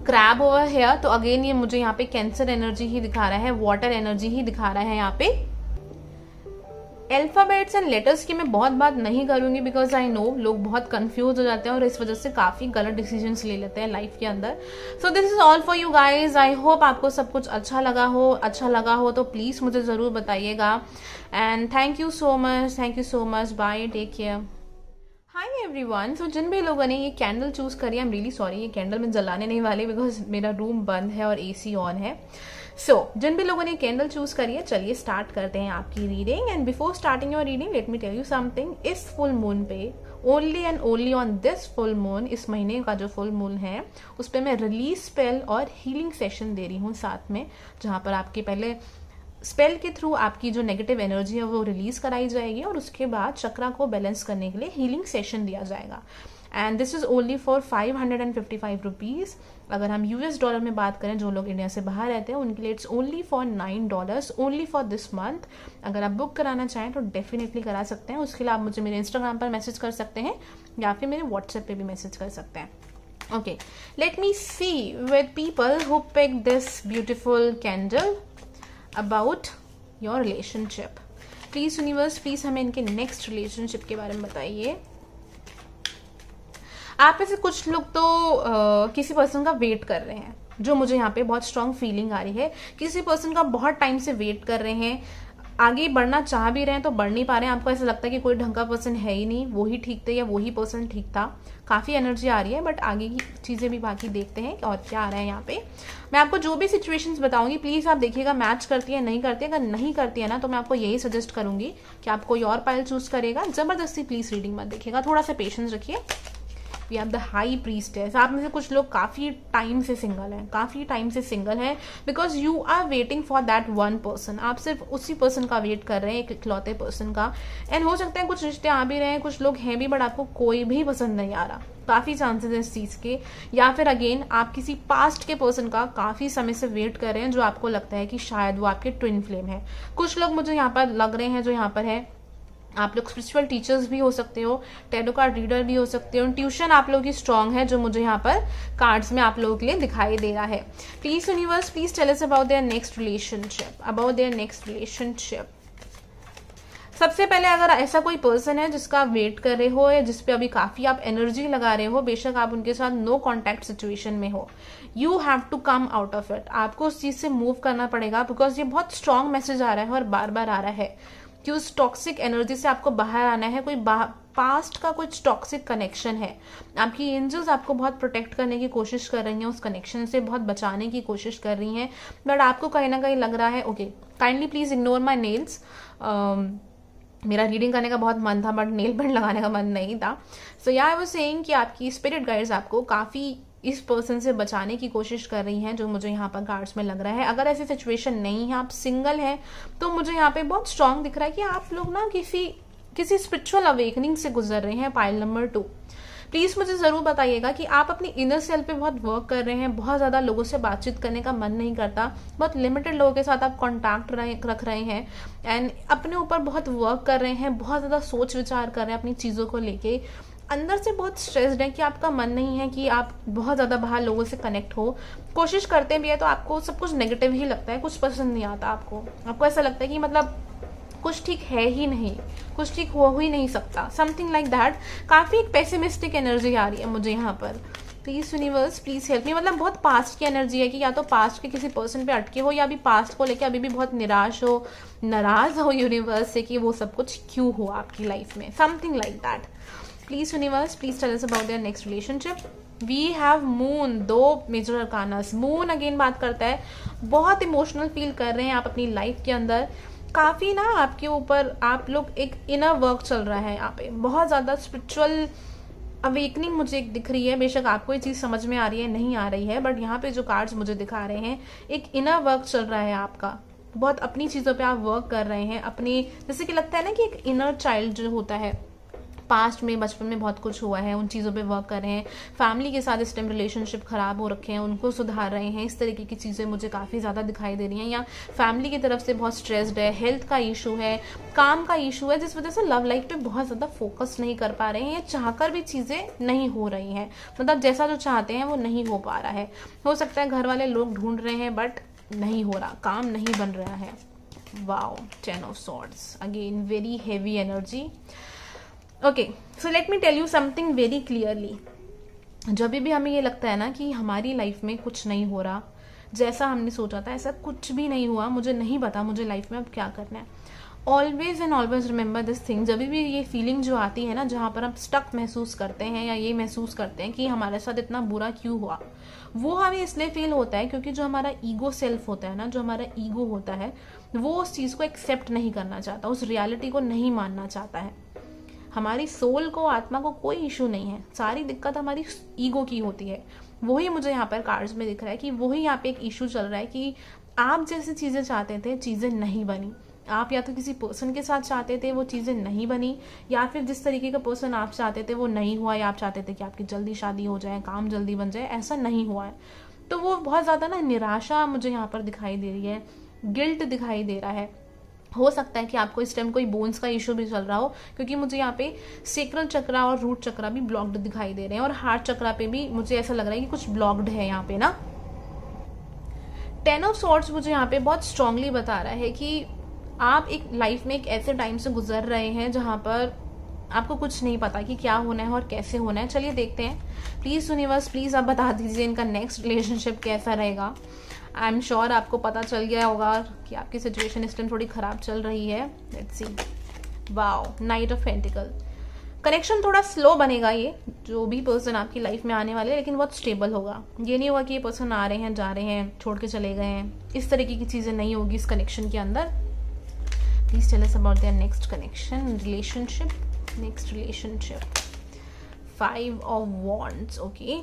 crab over here, तो अगेन ये मुझे यहाँ पे कैंसर एनर्जी ही दिखा रहा है, वाटर एनर्जी ही दिखा रहा है यहाँ पे। अल्फाबेट्स एंड लेटर्स की मैं बहुत बात नहीं करूंगी बिकॉज आई नो लोग बहुत कंफ्यूज हो जाते हैं और इस वजह से काफी गलत डिसीजंस ले लेते हैं लाइफ के अंदर। So this is all for you guys. I hope आपको सब कुछ अच्छा लगा हो तो प्लीज मुझे जरूर बताइएगा। And thank you so much, bye, take care. Hi everyone. So जिन भी लोगों ने ये कैंडल चूज करी, आई एम रियली सॉरी, ये कैंडल मैं जलाने नहीं वाली बिकॉज मेरा रूम बंद है और एसी ऑन है। जिन भी लोगों ने कैंडल चूज करी है, चलिए स्टार्ट करते हैं आपकी reading. And before starting your reading let me tell you something. इस फुल मून पे, only and only on this full moon, इस महीने का जो फुल मून है उस पर मैं रिलीज स्पेल और हीलिंग सेशन दे रही हूँ साथ में, जहां पर आपके पहले स्पेल के थ्रू आपकी जो नेगेटिव एनर्जी है वो रिलीज कराई जाएगी और उसके बाद चक्रा को बैलेंस करने के लिए हीलिंग सेशन दिया जाएगा। And this is only for 555 rupees. अगर हम यूएस डॉलर में बात करें, जो लोग इंडिया से बाहर रहते हैं उनके लिए it's only for $9 only for this month. अगर आप बुक कराना चाहें तो डेफिनेटली करा सकते हैं। उसके लिए आप मुझे मेरे इंस्टाग्राम पर मैसेज कर सकते हैं या फिर मेरे व्हाट्सएप पे भी मैसेज कर सकते हैं। Okay, let me see with people who pick this beautiful candle about your relationship. Please universe, please हमें इनके नेक्स्ट रिलेशनशिप के बारे में बताइए। आप में से कुछ लोग तो किसी पर्सन का वेट कर रहे हैं, जो मुझे यहाँ पे बहुत स्ट्रांग फीलिंग आ रही है। किसी पर्सन का बहुत टाइम से वेट कर रहे हैं, आगे बढ़ना चाह भी रहे हैं तो बढ़ नहीं पा रहे हैं। आपको ऐसा लगता है कि कोई ढंग का पर्सन है ही नहीं, वो ही ठीक थे या वही पर्सन ठीक था। काफी एनर्जी आ रही है, बट आगे की चीजें भी बाकी देखते हैं और क्या आ रहा है यहाँ पे। मैं आपको जो भी सिचुएशंस बताऊंगी प्लीज आप देखिएगा मैच करती है नहीं करती है। अगर नहीं करती है ना तो मैं आपको यही सजेस्ट करूंगी कि आप कोई और पाइल चूज करेगा। जबरदस्ती प्लीज रीडिंग मत देखिएगा, थोड़ा सा पेशेंस रखिए। We have the high priestess. आप में से कुछ लोग काफी टाइम से सिंगल हैं, because you are waiting for that one person. आप सिर्फ उसी पर्सन का वेट कर रहे हैं, एक इकलौते पर्सन का। एंड हो सकता है कुछ रिश्ते आ भी रहे हैं, कुछ लोग हैं भी, बट आपको कोई भी पसंद नहीं आ रहा। काफी चांसेस है इस चीज के। या फिर अगेन आप किसी पास्ट के पर्सन का काफी समय से वेट कर रहे हैं, जो आपको लगता है कि शायद वो आपके ट्विन फ्लेम है। कुछ लोग मुझे यहाँ पर लग रहे हैं जो यहाँ पर है, आप लोग स्पिरिचुअल टीचर्स भी हो सकते हो, टैरो कार्ड रीडर भी हो सकते हो। ट्यूशन आप लोगों की स्ट्रांग है, जो मुझे यहाँ पर कार्ड्स में आप लोगों के लिए दिखाई दे रहा है। Please universe, please tell us about their next relationship. सबसे पहले अगर ऐसा कोई पर्सन है जिसका वेट कर रहे हो या जिसपे अभी काफी आप एनर्जी लगा रहे हो, बेशक आप उनके साथ नो कॉन्टैक्ट सिचुएशन में हो, you have to come out of it. आपको उस चीज से मूव करना पड़ेगा, बिकॉज ये बहुत स्ट्रांग मैसेज आ रहा है और बार बार आ रहा है कि उस टॉक्सिक एनर्जी से आपको बाहर आना है। कोई पास्ट का कुछ टॉक्सिक कनेक्शन है, आपकी एंजल्स आपको बहुत प्रोटेक्ट करने की कोशिश कर रही हैं, उस कनेक्शन से बहुत बचाने की कोशिश कर रही हैं, बट आपको कहीं ना कहीं लग रहा है okay kindly please ignore my nails. मेरा रीडिंग करने का बहुत मन था बट नेल पेंट लगाने का मन नहीं था। सो या आई वाज सेइंग कि आपकी स्पिरिट गाइड्स आपको काफी इस पर्सन से बचाने की कोशिश कर रही हैं, जो मुझे यहाँ पर कार्ड्स में लग रहा है। अगर ऐसी सिचुएशन नहीं है, आप सिंगल हैं, तो मुझे यहाँ पे बहुत स्ट्रांग दिख रहा है कि आप लोग ना किसी स्पिरिचुअल अवेकनिंग से गुजर रहे हैं। पाइल नंबर 2, प्लीज मुझे जरूर बताइएगा कि आप अपनी इनर सेल्फ पे बहुत वर्क कर रहे हैं। बहुत ज्यादा लोगों से बातचीत करने का मन नहीं करता, बहुत लिमिटेड लोगों के साथ आप कॉन्टैक्ट रख रहे हैं एंड अपने ऊपर बहुत वर्क कर रहे हैं, बहुत ज्यादा सोच विचार कर रहे हैं अपनी चीजों को लेके। अंदर से बहुत स्ट्रेस्ड है कि आपका मन नहीं है कि आप बहुत ज्यादा बाहर लोगों से कनेक्ट हो। कोशिश करते भी है तो आपको सब कुछ नेगेटिव ही लगता है, कुछ पसंद नहीं आता आपको ऐसा लगता है कि मतलब कुछ ठीक है ही नहीं, कुछ ठीक हो ही नहीं सकता, समथिंग लाइक दैट। काफी एक पेसिमिस्टिक एनर्जी आ रही है मुझे यहाँ पर। प्लीज यूनिवर्स, प्लीज हेल्प मी। मतलब बहुत पास्ट की एनर्जी है कि या तो पास्ट के किसी पर्सन पे अटके हो या अभी पास्ट को लेके अभी भी बहुत निराश हो, नाराज हो यूनिवर्स से कि वो सब कुछ क्यों हो आपकी लाइफ में, something like that. Please universe, please tell us about their next relationship. We have moon, 2 major arcanas. Moon again बात करता है बहुत इमोशनल फील कर रहे हैं आप अपनी लाइफ के अंदर। काफी ना आपके ऊपर आप लोग एक इनर वर्क चल रहा है यहाँ पे, बहुत ज्यादा स्पिरिचुअल अवेकनिंग मुझे एक दिख रही है। बेशक आपको ये चीज समझ में आ रही है नहीं आ रही है, बट यहाँ पे जो कार्ड्स मुझे दिखा रहे हैं, एक इनर वर्क चल रहा है आपका। बहुत अपनी चीजों पे आप वर्क कर रहे हैं, अपनी, जैसे कि लगता है ना कि एक इनर चाइल्ड जो होता है, पास्ट में बचपन में बहुत कुछ हुआ है, उन चीज़ों पे वर्क कर रहे हैं, फैमिली के साथ इस टाइम रिलेशनशिप खराब हो रखे हैं, उनको सुधार रहे हैं, इस तरीके की चीज़ें मुझे काफ़ी ज़्यादा दिखाई दे रही हैं। या फैमिली की तरफ से बहुत स्ट्रेस्ड है, हेल्थ का इशू है, काम का इशू है, जिस वजह से लव लाइफ पे बहुत ज़्यादा फोकस नहीं कर पा रहे हैं, या चाहकर भी चीज़ें नहीं हो रही हैं, मतलब जैसा जो चाहते हैं वो नहीं हो पा रहा है। हो सकता है घर वाले लोग ढूंढ रहे हैं बट नहीं हो रहा, काम नहीं बन रहा है। Wow, 10 of swords, again very heavy energy. Okay, so let me tell you something very clearly. जब भी हमें ये लगता है ना कि हमारी लाइफ में कुछ नहीं हो रहा, जैसा हमने सोचा था ऐसा कुछ भी नहीं हुआ, मुझे नहीं पता मुझे लाइफ में अब क्या करना है, always and always remember this thing. जब भी ये फीलिंग जो आती है ना, जहाँ पर हम स्टक महसूस करते हैं या ये महसूस करते हैं कि हमारे साथ इतना बुरा क्यों हुआ, वो हमें इसलिए फील होता है क्योंकि जो हमारा ईगो सेल्फ होता है ना, जो हमारा ईगो होता है, वो उस चीज़ को एक्सेप्ट नहीं करना चाहता, उस रियलिटी को नहीं मानना चाहता है। हमारी सोल को, आत्मा को कोई इशू नहीं है, सारी दिक्कत हमारी ईगो की होती है। वही मुझे यहाँ पर कार्ड्स में दिख रहा है कि वही यहाँ पे एक इशू चल रहा है कि आप जैसी चीज़ें चाहते थे, चीज़ें नहीं बनी। आप या तो किसी पर्सन के साथ चाहते थे, वो चीज़ें नहीं बनी, या फिर जिस तरीके का पर्सन आप चाहते थे वो नहीं हुआ, या आप चाहते थे कि आपकी जल्दी शादी हो जाए, काम जल्दी बन जाए, ऐसा नहीं हुआ है। तो वो बहुत ज़्यादा ना निराशा मुझे यहाँ पर दिखाई दे रही है, गिल्ट दिखाई दे रहा है। हो सकता है कि आपको इस टाइम कोई बोन्स का इशू भी चल रहा हो, क्योंकि मुझे यहाँ पे सेक्रल चक्रा और रूट चक्रा भी ब्लॉक्ड दिखाई दे रहे हैं, और हार्ट चक्रा पे भी मुझे ऐसा लग रहा है कि कुछ ब्लॉक्ड है यहाँ पे ना। 10 of swords मुझे यहाँ पे बहुत स्ट्रांगली बता रहा है कि आप एक लाइफ में एक ऐसे टाइम से गुजर रहे हैं जहाँ पर आपको कुछ नहीं पता कि क्या होना है और कैसे होना है। चलिए देखते हैं, प्लीज़ यूनिवर्स प्लीज़ आप बता दीजिए इनका नेक्स्ट रिलेशनशिप कैसा रहेगा। आई एम श्योर आपको पता चल गया होगा कि आपकी सिचुएशन इस टाइम थोड़ी ख़राब चल रही है। Let's see. Wow, night of pentacle. Connection थोड़ा स्लो बनेगा, ये जो भी पर्सन आपकी लाइफ में आने वाले, लेकिन बहुत स्टेबल होगा। ये नहीं होगा कि ये पर्सन आ रहे हैं, जा रहे हैं, छोड़ के चले गए हैं, इस तरीके की चीज़ें नहीं होगी इस कनेक्शन के अंदर। Please tell us about their next connection, relationship, next relationship. 5 of wands, okay.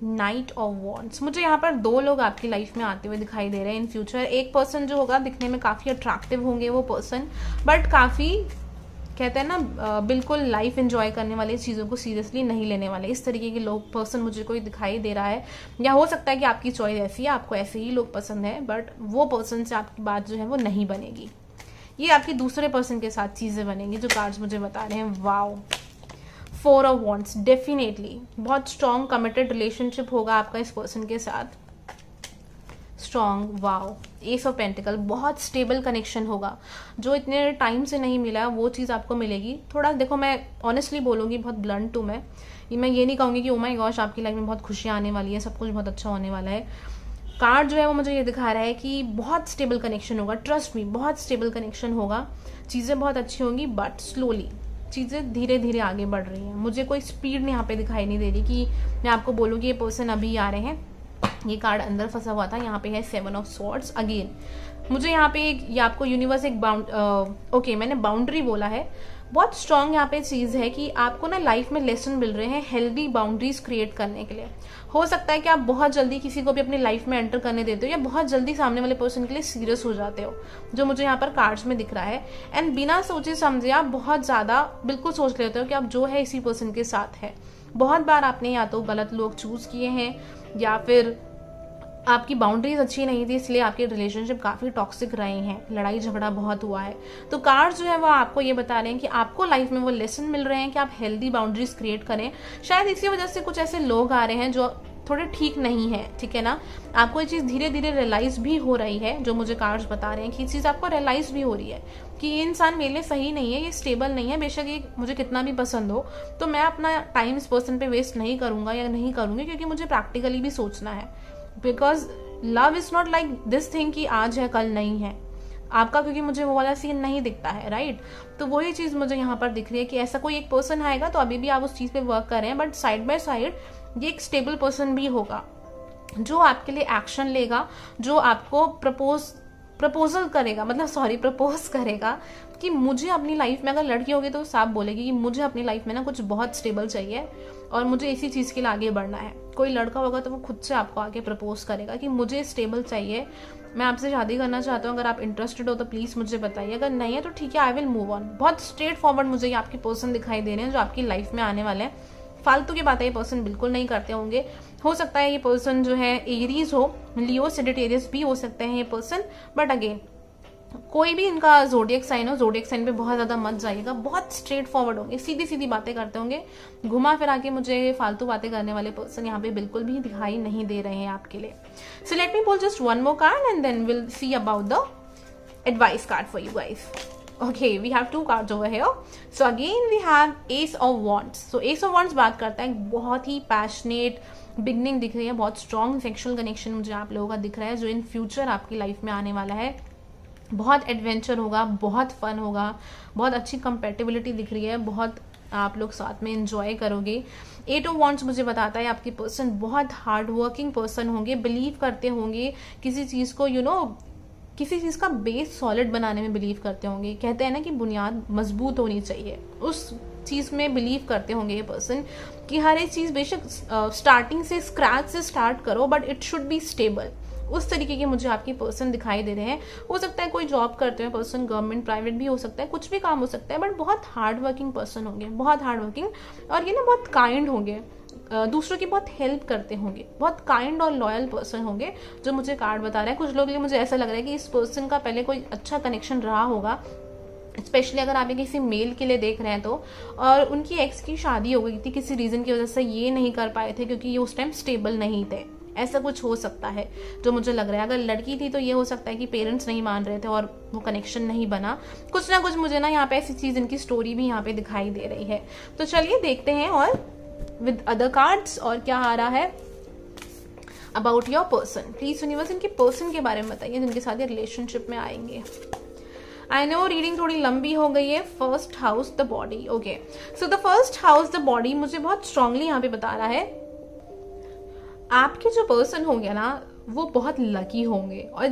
Knight of wands. मुझे यहाँ पर 2 लोग आपकी लाइफ में आते हुए दिखाई दे रहे हैं इन फ्यूचर। एक पर्सन जो होगा दिखने में काफ़ी अट्रैक्टिव होंगे वो पर्सन, बट काफ़ी कहते हैं ना बिल्कुल लाइफ एंजॉय करने वाली चीज़ों को सीरियसली नहीं लेने वाले, इस तरीके के लोग पर्सन मुझे कोई दिखाई दे रहा है। या हो सकता है कि आपकी चॉइस ऐसी है, आपको ऐसे ही लोग पसंद है, बट वो पर्सन से आपकी बात जो है वो नहीं बनेगी। ये आपके दूसरे पर्सन के साथ चीज़ें बनेंगी जो कार्ड्स मुझे बता रहे हैं। वाओ, 4 of wands, डेफिनेटली बहुत स्ट्रॉन्ग कमिटेड रिलेशनशिप होगा आपका इस पर्सन के साथ, strong. Wow, S of pentacle, बहुत स्टेबल कनेक्शन होगा, जो इतने टाइम से नहीं मिला वो चीज़ आपको मिलेगी। थोड़ा देखो, मैं ऑनेस्टली बोलूँगी, बहुत ब्लंट हूँ मैं ये नहीं कहूँगी कि ओ माय गॉश आपकी लाइफ में बहुत खुशियाँ आने वाली है, सब कुछ बहुत अच्छा होने वाला है। कार्ड जो है वो मुझे ये दिखा रहा है कि बहुत स्टेबल कनेक्शन होगा, ट्रस्ट मी, बहुत स्टेबल कनेक्शन होगा, चीज़ें बहुत अच्छी होंगी, बट स्लोली चीज़ें धीरे धीरे आगे बढ़ रही हैं। मुझे कोई स्पीड यहाँ पे दिखाई नहीं दे रही कि मैं आपको बोलूँ कि ये पर्सन अभी आ रहे हैं। ये कार्ड अंदर फंसा हुआ था, यहाँ पे है 7 of swords अगेन। मुझे यहाँ पे एक, ये आपको यूनिवर्स एक ओके मैंने बाउंड्री बोला है, बहुत स्ट्रांग यहाँ पे चीज़ है कि आपको ना लाइफ में लेसन मिल रहे हैं हेल्दी बाउंड्रीज क्रिएट करने के लिए। हो सकता है कि आप बहुत जल्दी किसी को भी अपनी लाइफ में एंटर करने देते हो, या बहुत जल्दी सामने वाले पर्सन के लिए सीरियस हो जाते हो, जो मुझे यहाँ पर कार्ड्स में दिख रहा है। एंड बिना सोचे समझे आप बहुत ज़्यादा बिल्कुल सोच लेते हो कि आप जो है इसी पर्सन के साथ है। बहुत बार आपने या तो गलत लोग चूज किए हैं, या फिर आपकी बाउंड्रीज अच्छी नहीं थी, इसलिए आपके रिलेशनशिप काफ़ी टॉक्सिक रहे हैं, लड़ाई झगड़ा बहुत हुआ है। तो कार्ड जो है वो आपको ये बता रहे हैं कि आपको लाइफ में वो लेसन मिल रहे हैं कि आप हेल्दी बाउंड्रीज क्रिएट करें। शायद इसी वजह से कुछ ऐसे लोग आ रहे हैं जो थोड़े ठीक नहीं है, ठीक है ना। आपको ये चीज़ धीरे धीरे रियलाइज भी हो रही है, जो मुझे कार्ड्स बता रहे हैं कि ये चीज़ आपको रियलाइज भी हो रही है कि ये इंसान मेरे लिए सही नहीं है, ये स्टेबल नहीं है, बेशक ये मुझे कितना भी पसंद हो, तो मैं अपना टाइम इस पर्सन पे वेस्ट नहीं करूंगा या नहीं करूंगी, क्योंकि मुझे प्रैक्टिकली भी सोचना है। Because love is not like this thing कि आज है कल नहीं है आपका, क्योंकि मुझे वो वाला सीन नहीं दिखता है, राइट। तो वही चीज़ मुझे यहाँ पर दिख रही है कि ऐसा कोई एक पर्सन आएगा, तो अभी भी आप उस चीज़ पे वर्क कर रहे हैं, बट साइड बाय साइड ये एक स्टेबल पर्सन भी होगा जो आपके लिए एक्शन लेगा, जो आपको प्रपोज करेगा, कि मुझे अपनी लाइफ में, अगर लड़की होगी तो साफ बोलेगी कि मुझे अपनी लाइफ में ना कुछ बहुत स्टेबल चाहिए और मुझे इसी चीज़ के लिए आगे बढ़ना है। कोई लड़का होगा तो वो खुद से आपको आगे प्रपोज करेगा कि मुझे स्टेबल चाहिए, मैं आपसे शादी करना चाहता हूँ, अगर आप इंटरेस्टेड हो तो प्लीज़ मुझे बताइए, अगर नहीं है तो ठीक है, आई विल मूव ऑन। बहुत स्ट्रेट फॉरवर्ड मुझे ये आपके पर्सन दिखाई दे रहे हैं जो आपकी लाइफ में आने वाले हैं। फालतू की बातें ये पर्सन बिल्कुल नहीं करते होंगे। हो सकता है ये पर्सन जो है एरीज हो, लियो, सेजिटेरियस भी हो सकते हैं ये पर्सन, बट अगेन कोई भी इनका जोडियक साइन हो, जोडियक साइन पे बहुत ज्यादा मत जाइएगा। बहुत स्ट्रेट फॉरवर्ड होंगे, सीधी सीधी बातें करते होंगे। घुमा फिरा के मुझे फालतू बातें करने वाले पर्सन यहाँ पे बिल्कुल भी दिखाई नहीं दे रहे हैं आपके लिए। So let me pull just one more card and then will see about the advice card for you guys. Okay, we have two cards over here. So again we have Ace of Wands. So Ace of Wands बात करता है बहुत ही passionate beginning दिख रही है, बहुत strong sexual connection मुझे आप लोगों का दिख रहा है जो इन फ्यूचर आपकी लाइफ में आने वाला है। बहुत एडवेंचर होगा, बहुत फन होगा, बहुत अच्छी कंपेटिबिलिटी दिख रही है, बहुत आप लोग साथ में एंजॉय करोगे। 8 ऑफ वॉन्ड्स मुझे बताता है आपकी पर्सन बहुत हार्ड वर्किंग पर्सन होंगे, बिलीव करते होंगे किसी चीज़ को, किसी चीज़ का बेस सॉलिड बनाने में बिलीव करते होंगे। कहते हैं ना कि बुनियाद मजबूत होनी चाहिए, उस चीज़ में बिलीव करते होंगे ये पर्सन कि हर एक चीज़ बेशक स्टार्टिंग से स्क्रैच से स्टार्ट करो but it should be stable. उस तरीके के मुझे आपके पर्सन दिखाई दे रहे हैं। हो सकता है कोई जॉब करते हैं पर्सन, गवर्नमेंट प्राइवेट भी हो सकता है, कुछ भी काम हो सकता है, बट बहुत हार्ड वर्किंग पर्सन होंगे, बहुत हार्ड वर्किंग। और ये ना बहुत काइंड होंगे, दूसरों की बहुत हेल्प करते होंगे, बहुत काइंड और लॉयल पर्सन होंगे जो मुझे कार्ड बता रहा है। कुछ लोगों के लिए मुझे ऐसा लग रहा है कि इस पर्सन का पहले कोई अच्छा कनेक्शन रहा होगा, स्पेशली अगर आप किसी मेल के लिए देख रहे हैं तो, और उनकी एक्स की शादी हो गई थी किसी रीजन की वजह से, ये नहीं कर पाए थे क्योंकि ये उस टाइम स्टेबल नहीं थे। ऐसा कुछ हो सकता है जो मुझे लग रहा है। अगर लड़की थी तो ये हो सकता है कि पेरेंट्स नहीं मान रहे थे और वो कनेक्शन नहीं बना। कुछ ना कुछ मुझे ना यहाँ पे ऐसी चीज, इनकी स्टोरी भी यहाँ पे दिखाई दे रही है। तो चलिए देखते हैं और विद अदर कार्ड्स और क्या आ रहा है about your person. Please universe इनके पर्सन के बारे में बताइए जिनके साथ ये रिलेशनशिप में आएंगे। आई नो रीडिंग थोड़ी लंबी हो गई है। First house the body. Okay, so the first house the body मुझे बहुत स्ट्रांगली यहाँ पे बता रहा है आपके जो पर्सन होंगे ना वो बहुत लकी होंगे। और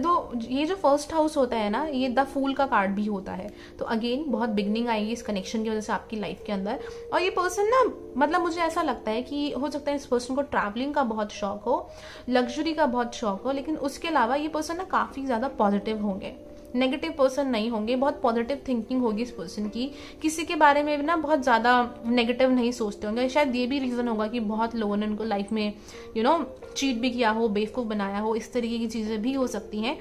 ये जो फर्स्ट हाउस होता है ना, ये द फूल का कार्ड भी होता है। तो अगेन बहुत बिगनिंग आएगी इस कनेक्शन की वजह से आपकी लाइफ के अंदर। और ये पर्सन ना, मतलब मुझे ऐसा लगता है कि हो सकता है इस पर्सन को ट्रैवलिंग का बहुत शौक हो, लग्जरी का बहुत शौक हो, लेकिन उसके अलावा ये पर्सन ना काफी ज्यादा पॉजिटिव होंगे, नेगेटिव पर्सन नहीं होंगे। बहुत पॉजिटिव थिंकिंग होगी इस पर्सन की, किसी के बारे में भी ना बहुत ज्यादा नेगेटिव नहीं सोचते होंगे। शायद ये भी रीजन होगा कि बहुत लोगों ने उनको लाइफ में चीट भी किया हो, बेवकूफ बनाया हो, इस तरीके की चीजें भी हो सकती हैं।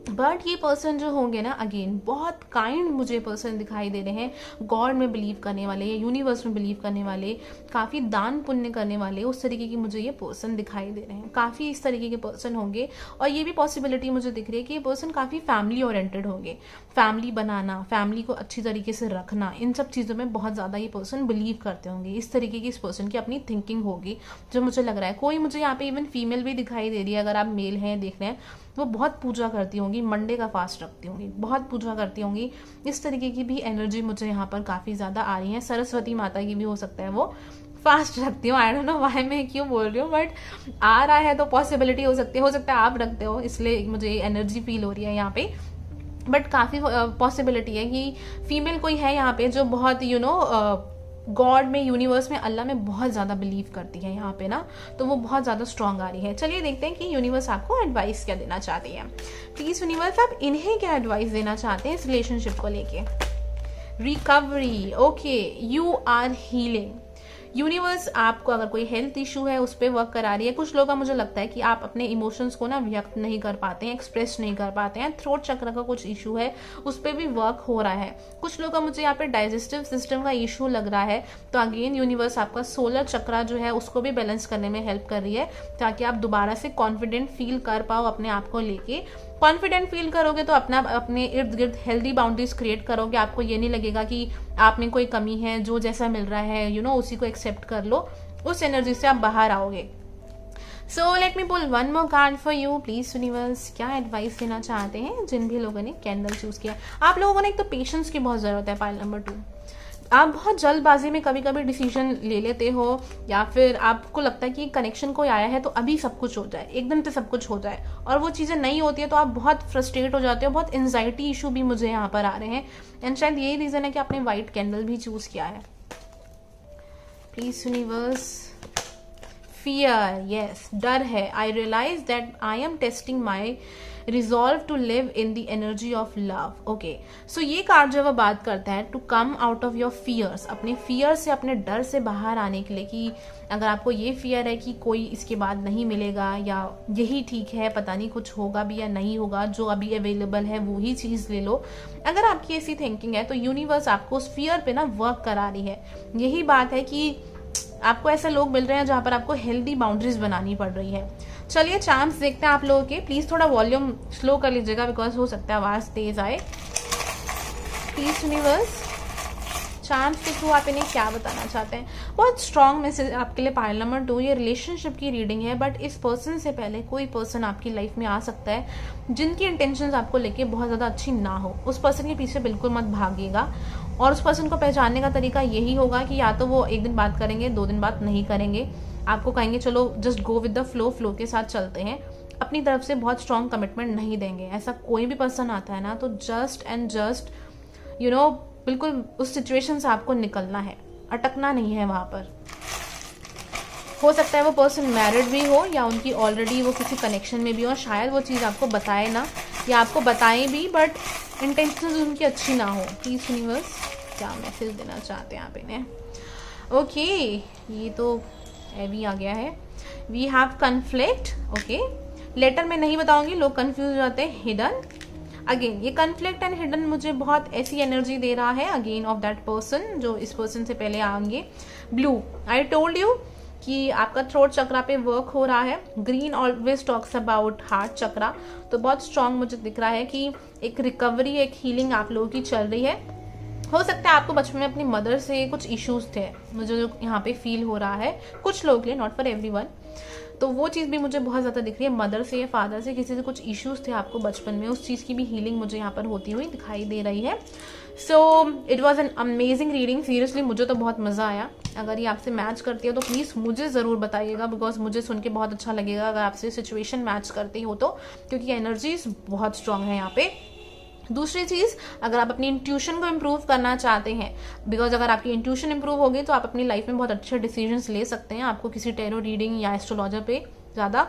बट ये पर्सन जो होंगे ना, अगेन बहुत काइंड मुझे पर्सन दिखाई दे रहे हैं। गॉड में बिलीव करने वाले, यूनिवर्स में बिलीव करने वाले, काफी दान पुण्य करने वाले, उस तरीके की मुझे ये पर्सन दिखाई दे रहे हैं। काफी इस तरीके के पर्सन होंगे। और ये भी पॉसिबिलिटी मुझे दिख रही है कि ये पर्सन काफी फैमिली ओरिएंटेड होंगे। फैमिली बनाना, फैमिली को अच्छी तरीके से रखना, इन सब चीजों में बहुत ज्यादा ये पर्सन बिलीव करते होंगे। इस तरीके की इस पर्सन की अपनी थिंकिंग होगी जो मुझे लग रहा है। कोई मुझे यहाँ पे इवन फीमेल भी दिखाई दे रही है। अगर आप मेल हैं देख रहे हैं, वो बहुत पूजा करती होंगी, मंडे का फास्ट रखती होंगी, बहुत पूजा करती होंगी। इस तरीके की भी एनर्जी मुझे यहाँ पर काफी ज्यादा आ रही है। सरस्वती माता की भी हो सकता है वो फास्ट रखती हूँ। आई डोंट नो व्हाई मैं क्यों बोल रही हूँ, बट आ रहा है तो पॉसिबिलिटी हो सकती है। हो सकता है आप रखते हो, इसलिए मुझे एनर्जी फील हो रही है यहाँ पे। बट काफी पॉसिबिलिटी है कि फीमेल कोई है यहाँ पे जो बहुत गॉड में, यूनिवर्स में, अल्लाह में बहुत ज्यादा बिलीव करती है यहाँ पे ना, तो वो बहुत ज्यादा स्ट्रांग आ रही है। चलिए देखते हैं कि यूनिवर्स आपको एडवाइस क्या देना चाहती है। प्लीज यूनिवर्स आप इन्हें क्या एडवाइस देना चाहते हैं इस रिलेशनशिप को लेके। Recovery, okay, you are healing. Universe आपको अगर कोई हेल्थ इशू है उस पर वर्क करा रही है। कुछ लोगों का मुझे लगता है कि आप अपने इमोशंस को ना व्यक्त नहीं कर पाते हैं, एक्सप्रेस नहीं कर पाते हैं। थ्रोट चक्र का कुछ इशू है, उस पर भी वर्क हो रहा है। कुछ लोगों का मुझे यहाँ पे डाइजेस्टिव सिस्टम का इशू लग रहा है। तो अगेन यूनिवर्स आपका सोलर चक्र जो है उसको भी बैलेंस करने में हेल्प कर रही है, ताकि आप दोबारा से कॉन्फिडेंट फील कर पाओ अपने आप को लेके। कॉन्फिडेंट फील करोगे तो अपने इर्द गिर्द हेल्दी बाउंड्रीज क्रिएट करोगे। आपको ये नहीं लगेगा कि आप में कोई कमी है, जो जैसा मिल रहा है उसी को एक्सेप्ट कर लो। उस एनर्जी से आप बाहर आओगे। So let me pull one more card for you. Please universe क्या एडवाइस देना चाहते हैं जिन भी लोगों ने कैंडल चूज किया। आप लोगों को ना एक तो पेशेंस की बहुत जरूरत है, पाइल नंबर 2। आप बहुत जल्दबाजी में कभी कभी डिसीजन ले लेते हो, या फिर आपको लगता है कि कनेक्शन कोई आया है तो अभी सब कुछ हो जाए, एकदम से सब कुछ हो जाए, और वो चीज़ें नहीं होती है तो आप बहुत फ्रस्ट्रेट हो जाते हो। बहुत एंजाइटी इशू भी मुझे यहाँ पर आ रहे हैं, एंड शायद यही रीज़न है कि आपने व्हाइट कैंडल भी चूज किया है। प्लीज यूनिवर्स, फियर, यस, डर है। I realise that I am testing my resolve to live in the energy of love. Okay, so ये कार्ड जो है वो बात करता है to come out of your fears, अपने फियर से, अपने डर से बाहर आने के लिए, कि अगर आपको ये फियर है कि कोई इसके बाद नहीं मिलेगा, या यही ठीक है, पता नहीं कुछ होगा भी या नहीं होगा, जो अभी अवेलेबल है वो ही चीज़ ले लो, अगर आपकी ऐसी थिंकिंग है तो यूनिवर्स आपको उस फियर पे ना वर्क करा रही है। यही बात है कि आपको ऐसे लोग मिल रहे हैं जहां पर आपको हेल्दी बाउंड्रीज बनानी पड़ रही है। चलिए चांस देखते हैं आप लोगों के। प्लीज थोड़ा वॉल्यूम स्लो कर लीजिएगा, बिकॉज हो सकता है आवाज तेज आए। प्लीज यूनिवर्स, चांस के थ्रू आप इन्हें क्या बताना चाहते हैं? बहुत स्ट्रॉन्ग मैसेज आपके लिए पाइल नंबर 2। ये रिलेशनशिप की रीडिंग है, बट इस पर्सन से पहले कोई पर्सन आपकी लाइफ में आ सकता है जिनकी इंटेंशंस आपको लेके बहुत ज्यादा अच्छी ना हो। उस पर्सन के पीछे बिल्कुल मत भागिएगा, और उस पर्सन को पहचानने का तरीका यही होगा कि या तो वो एक दिन बात करेंगे, 2 दिन बात नहीं करेंगे, आपको कहेंगे चलो just go with the flow, flow के साथ चलते हैं, अपनी तरफ से बहुत स्ट्रॉन्ग कमिटमेंट नहीं देंगे। ऐसा कोई भी पर्सन आता है ना, तो just and just you know बिल्कुल उस सिचुएशन से आपको निकलना है, अटकना नहीं है वहां पर। हो सकता है वो पर्सन मैरिड भी हो, या उनकी ऑलरेडी वो किसी कनेक्शन में भी हो, शायद वो चीज़ आपको बताए ना, या आपको बताएं भी बट इंटेंशन उनकी अच्छी ना हो। प्लीज यूनिवर्स, क्या मैसेज देना चाहते हैं आप इन्हें? ओके, ये तो हैवी आ गया है। We have conflict. Okay, later में नहीं बताऊंगी, लोग कंफ्यूज हो जाते हैं। हिडन, अगेन ये कन्फ्लिक्ट एंड हिडन मुझे बहुत ऐसी एनर्जी दे रहा है, अगेन ऑफ दैट पर्सन जो इस पर्सन से पहले आएंगे। ब्लू, आई टोल्ड यू कि आपका थ्रोट चक्रा पे वर्क हो रहा है। Green always talks about heart chakra, तो बहुत स्ट्रांग मुझे दिख रहा है कि एक रिकवरी, एक हीलिंग आप लोगों की चल रही है। हो सकता है आपको बचपन में अपनी मदर से कुछ इश्यूज थे, मुझे जो यहाँ पे फील हो रहा है कुछ लोग के लिए, नॉट फॉर एवरीवन, तो वो चीज़ भी मुझे बहुत ज़्यादा दिख रही है। मदर से या फादर से, किसी से कुछ इश्यूज थे आपको बचपन में, उस चीज़ की भी हीलिंग मुझे यहाँ पर होती हुई दिखाई दे रही है। So it was an amazing reading, seriously मुझे तो बहुत मज़ा आया। अगर ये आपसे मैच करती है तो प्लीज़ मुझे ज़रूर बताइएगा, बिकॉज मुझे सुन के बहुत अच्छा लगेगा अगर आपसे सिचुएशन मैच करती हो तो, क्योंकि एनर्जीज बहुत स्ट्रांग है यहाँ पे। दूसरी चीज, अगर आप अपनी इंट्यूशन को इम्प्रूव करना चाहते हैं, बिकॉज अगर आपकी इंट्यूशन इम्प्रूव होगी तो आप अपनी लाइफ में बहुत अच्छे डिसीजंस ले सकते हैं, आपको किसी टैरो रीडिंग या एस्ट्रोलॉजर पे ज़्यादा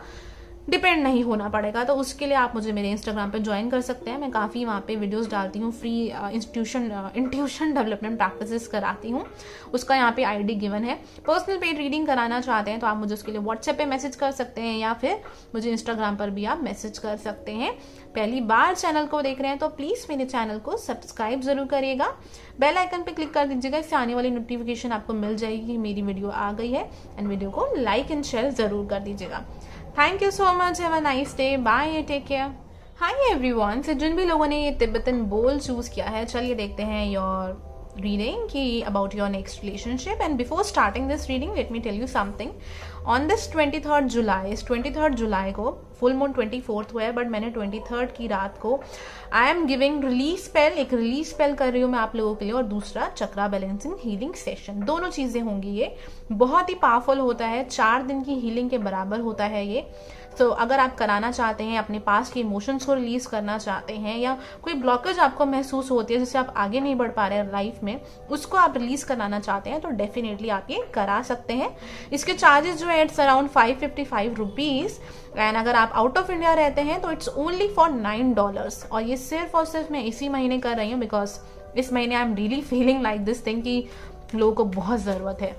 डिपेंड नहीं होना पड़ेगा। तो उसके लिए आप मुझे मेरे इंस्टाग्राम पे ज्वाइन कर सकते हैं। मैं काफ़ी वहाँ पे वीडियोस डालती हूँ, फ्री इंट्यूशन डेवलपमेंट प्रैक्टिसेस कराती हूँ, उसका यहाँ पे आईडी गिवन है। पर्सनल पेड रीडिंग कराना चाहते हैं तो आप मुझे उसके लिए व्हाट्सएप पे मैसेज कर सकते हैं, या फिर मुझे इंस्टाग्राम पर भी आप मैसेज कर सकते हैं। पहली बार चैनल को देख रहे हैं तो प्लीज़ मेरे चैनल को सब्सक्राइब जरूर करिएगा, बेल आइकन पे क्लिक कर दीजिएगा, इससे आने वाली नोटिफिकेशन आपको मिल जाएगी कि मेरी वीडियो आ गई है, एंड वीडियो को लाइक एंड शेयर जरूर कर दीजिएगा। Thank you so much, have a nice day, bye, take care. Hi everyone, से जिन भी लोगों ने ये तिब्बतन बोल चूज किया है, चलिए देखते हैं योर रीडिंग की about your next relationship. And before starting this reading let me tell you something. On this 23rd July, इस 23rd जुलाई को फुल मून 24th हुआ है, बट मैंने 23rd की रात को I am giving release spell, एक रिलीज स्पेल कर रही हूँ मैं आप लोगों के लिए, और दूसरा चक्रा बैलेंसिंग हीलिंग सेशन, दोनों चीजें होंगी। ये बहुत ही पावरफुल होता है, 4 दिन की हीलिंग के बराबर होता है ये। तो अगर आप कराना चाहते हैं, अपने पास के इमोशंस को रिलीज करना चाहते हैं, या कोई ब्लॉकेज आपको महसूस होती है जिससे आप आगे नहीं बढ़ पा रहे हैं लाइफ में, उसको आप रिलीज कराना चाहते हैं, तो डेफिनेटली आप ये करा सकते हैं। इसके चार्जेस जो है इट्स अराउंड 555 रुपीज, एंड अगर आप आउट ऑफ इंडिया रहते हैं तो इट्स ओनली फॉर $9। और ये सिर्फ और सिर्फ मैं इसी महीने कर रही हूँ, बिकॉज इस महीने आई am really feeling like this thing कि लोगों को बहुत ज़रूरत है।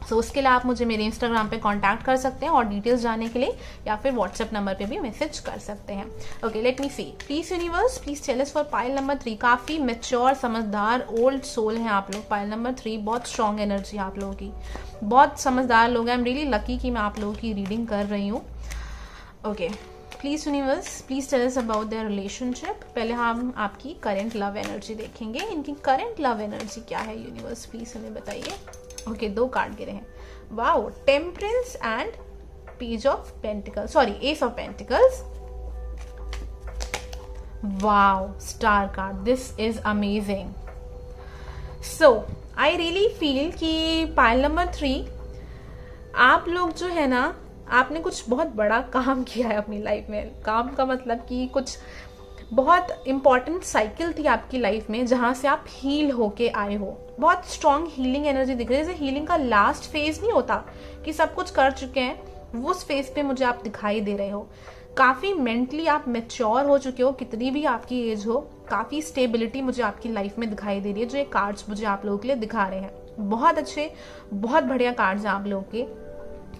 सो उसके लिए आप मुझे मेरे इंस्टाग्राम पे कांटेक्ट कर सकते हैं और डिटेल्स जानने के लिए, या फिर व्हाट्सएप नंबर पे भी मैसेज कर सकते हैं। Okay, let me see. Please universe, please tell us for pile number 3। काफी मैच्योर, समझदार, ओल्ड सोल हैं आप लोग। पाइल नंबर 3, बहुत स्ट्रॉन्ग एनर्जी आप लोगों की, बहुत समझदार लोग हैं। आई एम रियली लकी कि मैं आप लोगों की रीडिंग कर रही हूँ। Okay, please universe, please tell us about their relationship. पहले हम आपकी करंट लव एनर्जी देखेंगे, इनकी करंट लव एनर्जी क्या है यूनिवर्स, प्लीज हमें बताइए। ओके, 2 कार्ड गिरे हैं। Wow, temperance and page of pentacles, sorry S of pentacles. Wow, star card, this is amazing. So I really feel कि पाइल नंबर 3, आप लोग जो है ना, आपने कुछ बहुत बड़ा काम किया है अपनी लाइफ में। काम का मतलब कि कुछ बहुत इंपॉर्टेंट साइकिल थी आपकी लाइफ में जहां से आप हील होके आए हो। बहुत स्ट्रॉन्ग हीलिंग एनर्जी दिख रही है, जैसे हीलिंग का लास्ट फेज नहीं होता कि सब कुछ कर चुके हैं, वो उस फेज पे मुझे आप दिखाई दे रहे हो। काफी मेंटली आप मैच्योर हो चुके हो, कितनी भी आपकी एज हो। काफी स्टेबिलिटी मुझे आपकी लाइफ में दिखाई दे रही है, जो ये कार्ड्स मुझे आप लोगों के लिए दिखा रहे हैं। बहुत अच्छे, बहुत बढ़िया कार्ड्स हैं आप लोगों के।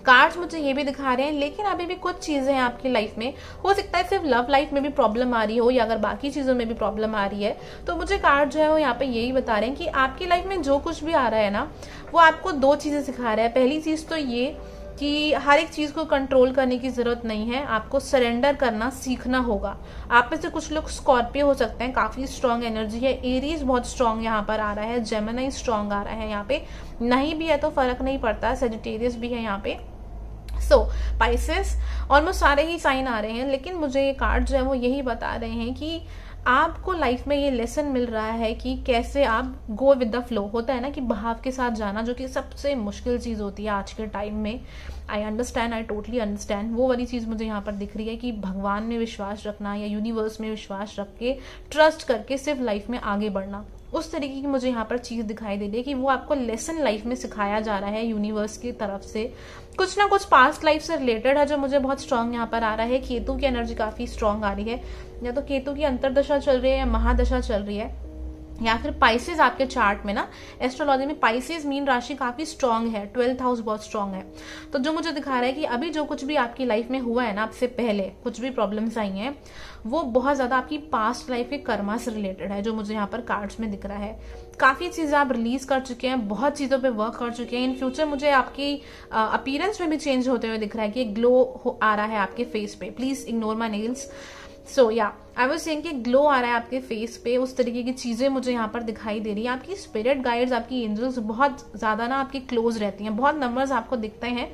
कार्ड्स मुझे ये भी दिखा रहे हैं, लेकिन अभी भी कुछ चीजें हैं आपकी लाइफ में, हो सकता है सिर्फ लव लाइफ में भी प्रॉब्लम आ रही हो, या अगर बाकी चीजों में भी प्रॉब्लम आ रही है, तो मुझे कार्ड जो है वो यहाँ पे यही बता रहे हैं कि आपकी लाइफ में जो कुछ भी आ रहा है ना, वो आपको 2 चीजें सिखा रहा है। पहली चीज तो ये कि हर एक चीज को कंट्रोल करने की जरूरत नहीं है, आपको सरेंडर करना सीखना होगा। आप में से कुछ लोग स्कॉर्पियो हो सकते हैं, काफी स्ट्रांग एनर्जी है। एरीज बहुत स्ट्रांग यहाँ पर आ रहा है, जेमिनी स्ट्रांग आ रहा है यहाँ पे, नहीं भी है तो फर्क नहीं पड़ता, सेजिटेरियस भी है यहाँ पे। सो पाइसेस, ऑलमोस्ट सारे ही साइन आ रहे हैं, लेकिन मुझे ये कार्ड जो है वो यही बता रहे हैं कि आपको लाइफ में ये लेसन मिल रहा है कि कैसे आप गो विद द फ्लो, होता है ना कि बहाव के साथ जाना, जो कि सबसे मुश्किल चीज होती है आज के टाइम में। I understand, I totally understand. वो वाली चीज मुझे यहाँ पर दिख रही है कि भगवान में विश्वास रखना या यूनिवर्स में विश्वास रख के, ट्रस्ट करके सिर्फ लाइफ में आगे बढ़ना, उस तरीके की मुझे यहाँ पर चीज दिखाई दे रही है कि वो आपको लेसन लाइफ में सिखाया जा रहा है यूनिवर्स की तरफ से। कुछ ना कुछ पास्ट लाइफ से रिलेटेड है जो मुझे बहुत स्ट्रांग यहाँ पर आ रहा है। केतु की एनर्जी काफी स्ट्रांग आ रही है, या तो केतु की अंतरदशा चल रही है या महादशा चल रही है, या फिर पाइसेस आपके चार्ट में ना, एस्ट्रोलॉजी में पाइसेस मीन राशि काफी स्ट्रांग है, 12th हाउस बहुत स्ट्रांग है। तो जो मुझे दिखा रहा है कि अभी जो कुछ भी आपकी लाइफ में हुआ है ना, आपसे पहले कुछ भी प्रॉब्लम्स आई हैं, वो बहुत ज्यादा आपकी पास्ट लाइफ के कर्मा से रिलेटेड है, जो मुझे यहाँ पर कार्ड्स में दिख रहा है। काफी चीजें आप रिलीज कर चुके हैं, बहुत चीजों पे वर्क कर चुके हैं। इन फ्यूचर मुझे आपकी अपीयरेंस में भी चेंज होते हुए दिख रहा है कि एक ग्लो आ रहा है आपके फेस पे। Please ignore my nails. So yeah I was saying कि ग्लो आ रहा है आपके फेस पे, उस तरीके की चीजें मुझे यहाँ पर दिखाई दे रही है। आपकी स्पिरिट गाइड्स, आपकी एंजल्स बहुत ज्यादा ना आपकी क्लोज रहती हैं। बहुत नंबर्स आपको दिखते हैं,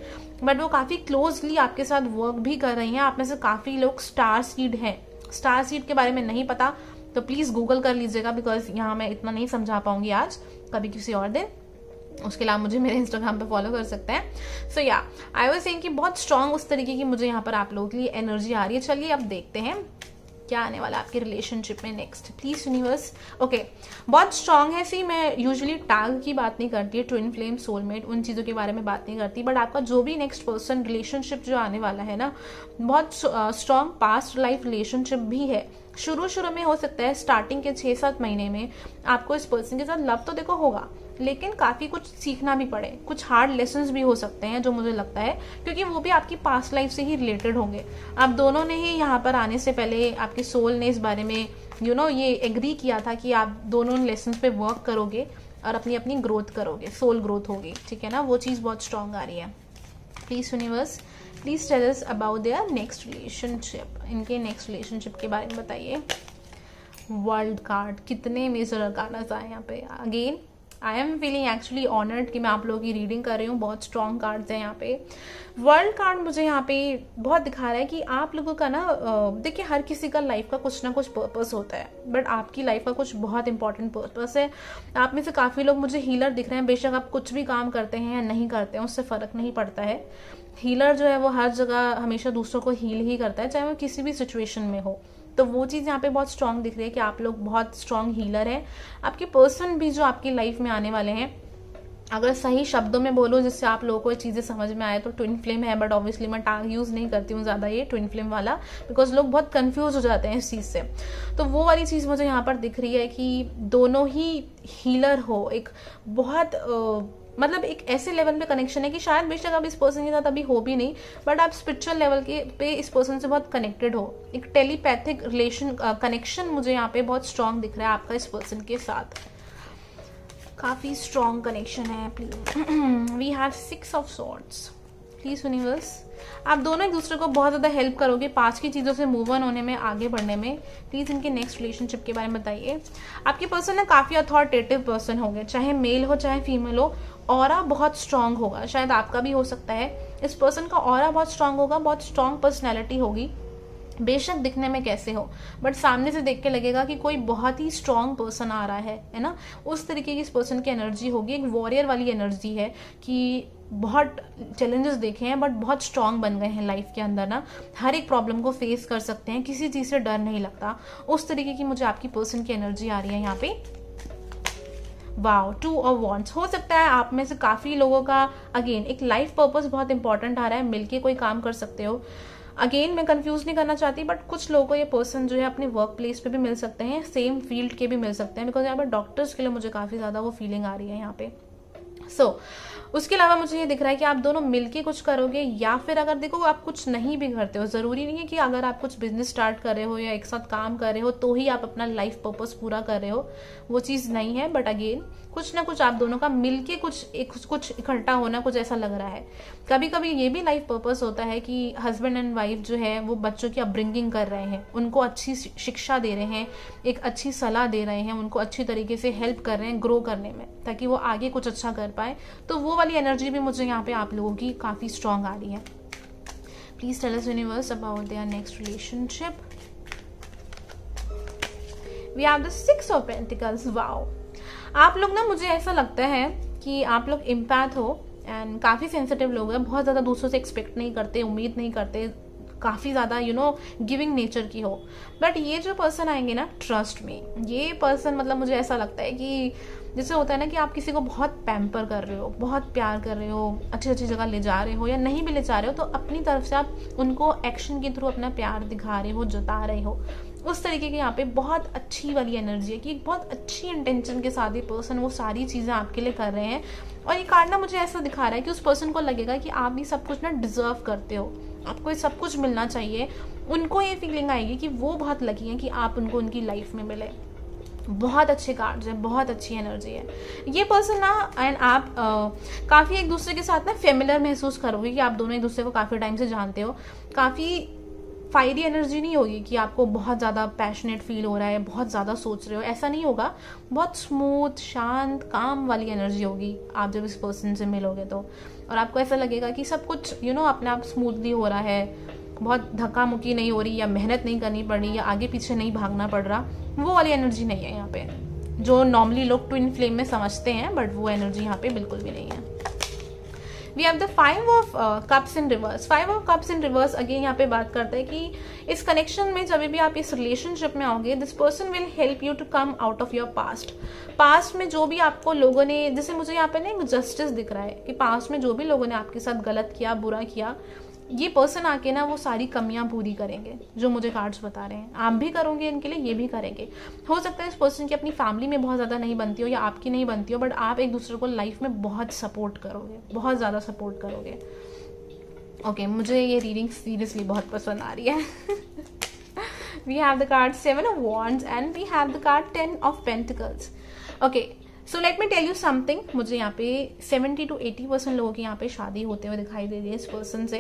बट वो काफी क्लोजली आपके साथ वर्क भी कर रही हैं। आप में से काफी लोग स्टार सीड हैं। स्टार सीड के बारे में नहीं पता तो प्लीज गूगल कर लीजिएगा, बिकॉज यहाँ मैं इतना नहीं समझा पाऊंगी आज, कभी किसी और दिन। उसके अलावा मुझे मेरे इंस्टाग्राम पे फॉलो कर सकते हैं। सो या आई वाज सेइंग कि बहुत स्ट्रांग उस तरीके की मुझे यहाँ पर आप लोगों के लिए एनर्जी आ रही है। चलिए अब देखते हैं क्या आने वाला आपके रिलेशनशिप में नेक्स्ट। Please universe. ओके, बहुत स्ट्रांग है। सी मैं यूजुअली टैग की बात नहीं करती है, ट्विन फ्लेम, सोलमेट, उन चीजों के बारे में बात नहीं करती, बट आपका जो भी नेक्स्ट पर्सन रिलेशनशिप जो आने वाला है ना, बहुत स्ट्रांग पास्ट लाइफ रिलेशनशिप भी है। शुरू में हो सकता है स्टार्टिंग के 6-7 महीने में आपको इस पर्सन के साथ लव तो देखो होगा, लेकिन काफी कुछ सीखना भी पड़े, कुछ हार्ड लेसन्स भी हो सकते हैं, जो मुझे लगता है, क्योंकि वो भी आपकी पास्ट लाइफ से ही रिलेटेड होंगे। आप दोनों ने ही यहाँ पर आने से पहले आपके सोल ने इस बारे में ये एग्री किया था कि आप दोनों लेसन्स पे वर्क करोगे और अपनी अपनी ग्रोथ करोगे, सोल ग्रोथ होगी, ठीक है ना। वो चीज बहुत स्ट्रांग आ रही है। Please universe, please tell us about their next relationship. इनके नेक्स्ट रिलेशनशिप के बारे में बताइए। वर्ल्ड कार्ड, कितने मेजर कार्ड्स आए यहाँ पे। Again I am feeling actually honoured कि मैं आप लोगों की रीडिंग कर रही हूँ। बहुत स्ट्रॉन्ग कार्ड्स हैं यहाँ पे। वर्ल्ड कार्ड मुझे यहाँ पे बहुत दिखा रहा है कि आप लोगों का ना, देखिए हर किसी का लाइफ का कुछ ना कुछ पर्पस होता है, बट आपकी लाइफ का कुछ बहुत इंपॉर्टेंट पर्पस है। आप में से काफी लोग मुझे हीलर दिख रहे हैं। बेशक आप कुछ भी काम करते हैं या नहीं करते हैं, उससे फर्क नहीं पड़ता है। हीलर जो है वो हर जगह हमेशा दूसरों को हील ही करता है, चाहे वो किसी भी सिचुएशन में हो। तो वो चीज़ यहाँ पे बहुत स्ट्रांग दिख रही है कि आप लोग बहुत स्ट्रांग हीलर हैं। आपके पर्सन भी जो आपकी लाइफ में आने वाले हैं, अगर सही शब्दों में बोलो जिससे आप लोगों को ये चीज़ें समझ में आए, तो ट्विन फ्लेम है, बट ऑब्वियसली मैं टैग यूज़ नहीं करती हूँ ज़्यादा ये ट्विन फ्लेम वाला, बिकॉज लोग बहुत कंफ्यूज हो जाते हैं इस चीज़ से। तो वो वाली चीज़ मुझे यहाँ पर दिख रही है कि दोनों ही हीलर हो। एक बहुत मतलब एक ऐसे लेवल पे कनेक्शन है कि शायद बेशक आप इस पर्सन के साथ अभी हो भी नहीं, बट आप स्पिरिचुअल लेवल के पे इस पर्सन से बहुत कनेक्टेड हो। एक टेलीपैथिक रिलेशन कनेक्शन मुझे यहाँ पे बहुत स्ट्रांग दिख रहा है आपका इस पर्सन के साथ। काफी स्ट्रांग कनेक्शन है। Please we have 6 of swords. Please universe, आप दोनों एक दूसरे को बहुत ज्यादा हेल्प करोगे पास की चीजों से मूव ऑन होने में, आगे बढ़ने में। प्लीज इनके नेक्स्ट रिलेशनशिप के बारे में बताइए। आपके पर्सन ना काफी अथॉरिटेटिव पर्सन होंगे, चाहे मेल हो चाहे फीमेल हो। ऑरा बहुत स्ट्रांग होगा, शायद आपका भी हो सकता है। इस पर्सन का ऑरा बहुत स्ट्रांग होगा, बहुत स्ट्रांग पर्सनैलिटी होगी। बेशक दिखने में कैसे हो, बट सामने से देख के लगेगा कि कोई बहुत ही स्ट्रांग पर्सन आ रहा है ना। उस तरीके की इस पर्सन की एनर्जी होगी, एक वॉरियर वाली एनर्जी है कि बहुत चैलेंजेस देखे हैं बट बहुत स्ट्रांग बन गए हैं लाइफ के अंदर ना, हर एक प्रॉब्लम को फेस कर सकते हैं, किसी चीज़ से डर नहीं लगता। उस तरीके की मुझे आपकी पर्सन की एनर्जी आ रही है यहाँ पे। Wow, 2 of wands. हो सकता है आप में से काफ़ी लोगों का अगेन एक लाइफ पर्पस बहुत इंपॉर्टेंट आ रहा है, मिलके कोई काम कर सकते हो। अगेन मैं कंफ्यूज नहीं करना चाहती, बट कुछ लोगों को ये पर्सन जो है अपने वर्क प्लेस पे भी मिल सकते हैं, सेम फील्ड के भी मिल सकते हैं, बिकॉज यहाँ पर डॉक्टर्स के लिए मुझे काफ़ी ज़्यादा वो फीलिंग आ रही है यहाँ पे। उसके अलावा मुझे ये दिख रहा है कि आप दोनों मिलके कुछ करोगे, या फिर अगर देखो आप कुछ नहीं भी करते हो, ज़रूरी नहीं है कि अगर आप कुछ बिजनेस स्टार्ट कर रहे हो या एक साथ काम कर रहे हो तो ही आप अपना लाइफ पर्पस पूरा कर रहे हो, वो चीज़ नहीं है। बट अगेन कुछ ना कुछ आप दोनों का मिलके कुछ इकट्ठा होना, कुछ ऐसा लग रहा है। कभी कभी ये भी लाइफ पर्पस होता है कि हस्बैंड एंड वाइफ जो है वो बच्चों की अपब्रिंगिंग कर रहे हैं, उनको अच्छी शिक्षा दे रहे हैं, एक अच्छी सलाह दे रहे हैं, उनको अच्छी तरीके से हेल्प कर रहे हैं ग्रो करने में, ताकि वो आगे कुछ अच्छा कर पाए। तो वो वाली एनर्जी भी मुझे यहाँ पे आप लोगों की काफी स्ट्रांग आ रही है। Please tell us universe about their next relationship. We have the 6 of pentacles. Wow, आप लोग ना, मुझे ऐसा लगता है कि आप लोग इम्पैथ हो एंड काफी सेंसिटिव लोग हैं, बहुत ज्यादा दूसरों से एक्सपेक्ट नहीं करते, उम्मीद नहीं करते, काफी ज्यादा गिविंग नेचर की हो। बट ये जो पर्सन आएंगे ना, ट्रस्ट में, ये पर्सन मतलब मुझे ऐसा लगता है कि जैसे होता है ना कि आप किसी को बहुत पैम्पर कर रहे हो, बहुत प्यार कर रहे हो, अच्छी अच्छी जगह ले जा रहे हो, या नहीं भी ले जा रहे हो तो अपनी तरफ से आप उनको एक्शन के थ्रू अपना प्यार दिखा रहे हो, जता रहे हो। उस तरीके के यहाँ पे बहुत अच्छी वाली एनर्जी है कि बहुत अच्छी इंटेंशन के साथ ये पर्सन वो सारी चीज़ें आपके लिए कर रहे हैं। और ये कार्ड ना मुझे ऐसा दिखा रहा है कि उस पर्सन को लगेगा कि आप भी सब कुछ ना डिजर्व करते हो, आपको ये सब कुछ मिलना चाहिए। उनको ये फीलिंग आएगी कि वो बहुत लकी हैं कि आप उनको उनकी लाइफ में मिले। बहुत अच्छे कार्ड्स हैं, बहुत अच्छी एनर्जी है ये पर्सन ना। एंड आप काफ़ी एक दूसरे के साथ ना फेमिलियर महसूस करोगे कि आप दोनों एक दूसरे को काफ़ी टाइम से जानते हो। काफ़ी फायरी एनर्जी नहीं होगी कि आपको बहुत ज़्यादा पैशनेट फील हो रहा है, बहुत ज़्यादा सोच रहे हो, ऐसा नहीं होगा। बहुत स्मूथ, शांत, काम वाली एनर्जी होगी आप जब इस पर्सन से मिलोगे तो। और आपको ऐसा लगेगा कि सब कुछ अपने आप स्मूथली हो रहा है, बहुत धक्का मुक्की नहीं हो रही, या मेहनत नहीं करनी पड़ रही, या आगे पीछे नहीं भागना पड़ रहा। वो वाली एनर्जी नहीं है यहाँ पे, जो नॉर्मली लोग ट्विन फ्लेम में समझते हैं, बट वो एनर्जी यहाँ पे बिल्कुल भी नहीं है। We have the 5 of cups in reverse. 5 of cups in reverse again यहाँ पे बात करता है कि इस कनेक्शन में जब भी आप इस रिलेशनशिप में आओगे, this person will help you to come out of your past में जो भी आपको लोगों ने, जैसे मुझे यहाँ पे ना एक जस्टिस दिख रहा है कि पास्ट में जो भी लोगों ने आपके साथ गलत किया, बुरा किया, ये पर्सन आके ना वो सारी कमियां पूरी करेंगे जो मुझे कार्ड्स बता रहे हैं। आप भी करोगे इनके लिए, ये भी करेंगे। हो सकता है इस पर्सन की अपनी फैमिली में बहुत ज़्यादा नहीं बनती हो या आपकी नहीं बनती हो, बट आप एक दूसरे को लाइफ में बहुत सपोर्ट करोगे, बहुत ज़्यादा सपोर्ट करोगे। ओके, मुझे ये रीडिंग सीरियसली बहुत पसंद आ रही है। We have the card 7 of wands and we have the card 10 of pentacles. Okay, so let me tell you something. मुझे यहाँ पे 70 to 80% लोगों की यहाँ पे शादी होते हुए दिखाई दे रही है इस पर्सन से।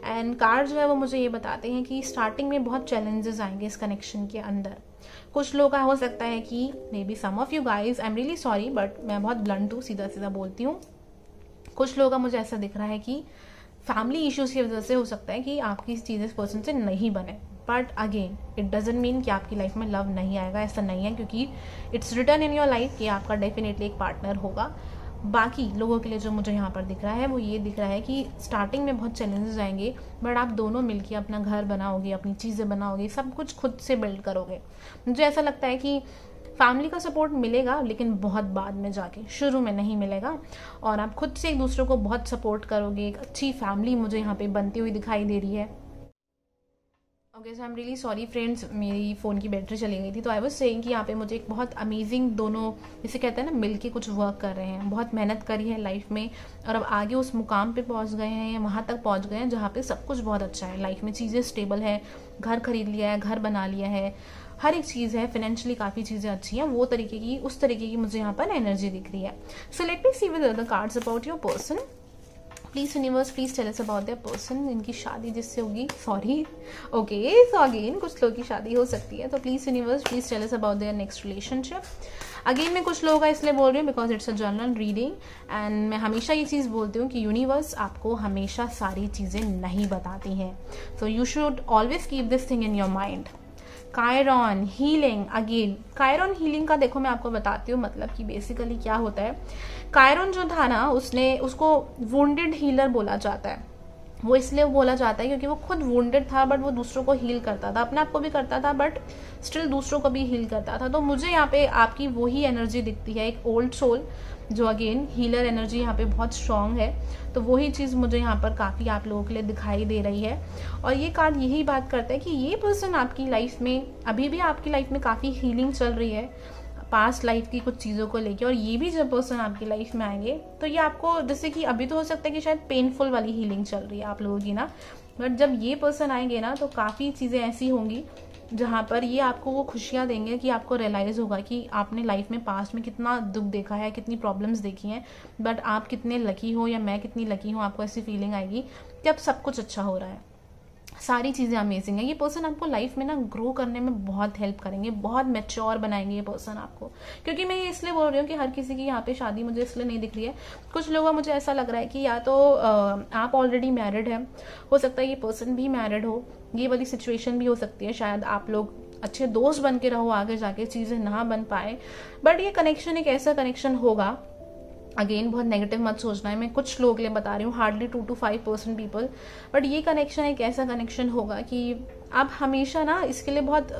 एंड कार्ड जो है वो मुझे ये बताते हैं कि स्टार्टिंग में बहुत चैलेंजेस आएंगे इस कनेक्शन के अंदर। कुछ लोग का हो सकता है कि maybe some of you guys, I am really sorry but मैं बहुत ब्लंट हूँ, सीधा सीधा बोलती हूँ। कुछ लोगों का मुझे ऐसा दिख रहा है कि फैमिली इश्यूज की वजह से हो सकता है कि आपकी चीज़ें इस पर्सन से नहीं बने। But again it doesn't mean कि आपकी लाइफ में लव नहीं आएगा, ऐसा नहीं है, क्योंकि it's return in your life कि आपका डेफिनेटली एक पार्टनर होगा। बाकी लोगों के लिए जो मुझे यहाँ पर दिख रहा है वो ये दिख रहा है कि स्टार्टिंग में बहुत चैलेंजेस आएंगे, बट आप दोनों मिलकर अपना घर बनाओगे, अपनी चीज़ें बनाओगे, सब कुछ खुद से बिल्ड करोगे। मुझे ऐसा लगता है कि फैमिली का सपोर्ट मिलेगा लेकिन बहुत बाद में जाके, शुरू में नहीं मिलेगा। और आप खुद से एक दूसरे को बहुत सपोर्ट करोगे। एक अच्छी फैमिली मुझे यहाँ पे बनती हुई दिखाई दे रही है। Okay, so I am really sorry friends, मेरी फ़ोन की बैटरी चली गई थी। तो आई वाज सेइंग कि यहाँ पे मुझे एक बहुत अमेजिंग दोनों, जैसे कहते हैं ना, मिलके कुछ वर्क कर रहे हैं, बहुत मेहनत करी है लाइफ में और अब आगे उस मुकाम पे पहुँच गए हैं या वहाँ तक पहुँच गए हैं जहाँ पे सब कुछ बहुत अच्छा है लाइफ में, चीज़ें स्टेबल है, घर खरीद लिया है, घर बना लिया है, हर एक चीज़ है, फाइनेंशियली काफ़ी चीज़ें अच्छी हैं। वो तरीके की, उस तरीके की मुझे यहाँ पर एनर्जी दिख रही है। So let me see with the cards about your person. Please universe please tell us about their person, इनकी शादी जिससे होगी, सॉरी ओके, सो अगेन कुछ लोगों की शादी हो सकती है, तो please universe please tell us about their next relationship. Again मैं कुछ लोगों का इसलिए बोल रही हूँ because it's a general reading, and मैं हमेशा ये चीज़ बोलती हूँ कि यूनिवर्स आपको हमेशा सारी चीज़ें नहीं बताती हैं, so you should always keep this thing in your mind. Chiron healing, again Chiron healing का देखो मैं आपको बताती हूँ मतलब कि बेसिकली क्या होता है। कायरॉन जो था ना, उसको वुंडेड हीलर बोला जाता है। वो इसलिए बोला जाता है क्योंकि वो खुद वुंडेड था, बट वो दूसरों को हील करता था, अपने आप को भी करता था बट स्टिल दूसरों को भी हील करता था। तो मुझे यहाँ पे आपकी वही एनर्जी दिखती है, एक ओल्ड सोल जो अगेन हीलर एनर्जी यहाँ पे बहुत स्ट्रांग है। तो वही चीज़ मुझे यहाँ पर काफ़ी आप लोगों के लिए दिखाई दे रही है। और ये कार्ड यही बात करता है कि ये पर्सन आपकी लाइफ में, अभी भी आपकी लाइफ में काफ़ी हीलिंग चल रही है पास्ट लाइफ की कुछ चीज़ों को लेके, और ये भी जब पर्सन आपकी लाइफ में आएंगे तो ये आपको, जैसे कि अभी तो हो सकता है कि शायद पेनफुल वाली हीलिंग चल रही है आप लोगों की ना, बट जब ये पर्सन आएंगे ना तो काफ़ी चीज़ें ऐसी होंगी जहाँ पर ये आपको वो खुशियाँ देंगे कि आपको रियलाइज़ होगा कि आपने लाइफ में पास्ट में कितना दुख देखा है, कितनी प्रॉब्लम्स देखी हैं, बट आप कितने लकी हो या मैं कितनी लकी हूँ। आपको ऐसी फीलिंग आएगी कि अब सब कुछ अच्छा हो रहा है, सारी चीज़ें अमेजिंग है। ये पर्सन आपको लाइफ में ना ग्रो करने में बहुत हेल्प करेंगे, बहुत मैच्योर बनाएंगे ये पर्सन आपको। क्योंकि मैं ये इसलिए बोल रही हूँ कि हर किसी की यहाँ पे शादी मुझे इसलिए नहीं दिख रही है। कुछ लोगों को मुझे ऐसा लग रहा है कि या तो आप ऑलरेडी मैरिड हैं, हो सकता है ये पर्सन भी मैरिड हो, ये वाली सिचुएशन भी हो सकती है। शायद आप लोग अच्छे दोस्त बन के रहो, आगे जाके चीज़ें ना बन पाए, बट ये कनेक्शन एक ऐसा कनेक्शन होगा, अगेन बहुत नेगेटिव मत सोचना है, मैं कुछ लोगों के लिए बता रही हूँ, हार्डली 2 to 5% पीपल, बट ये कनेक्शन एक ऐसा कनेक्शन होगा कि आप हमेशा ना इसके लिए बहुत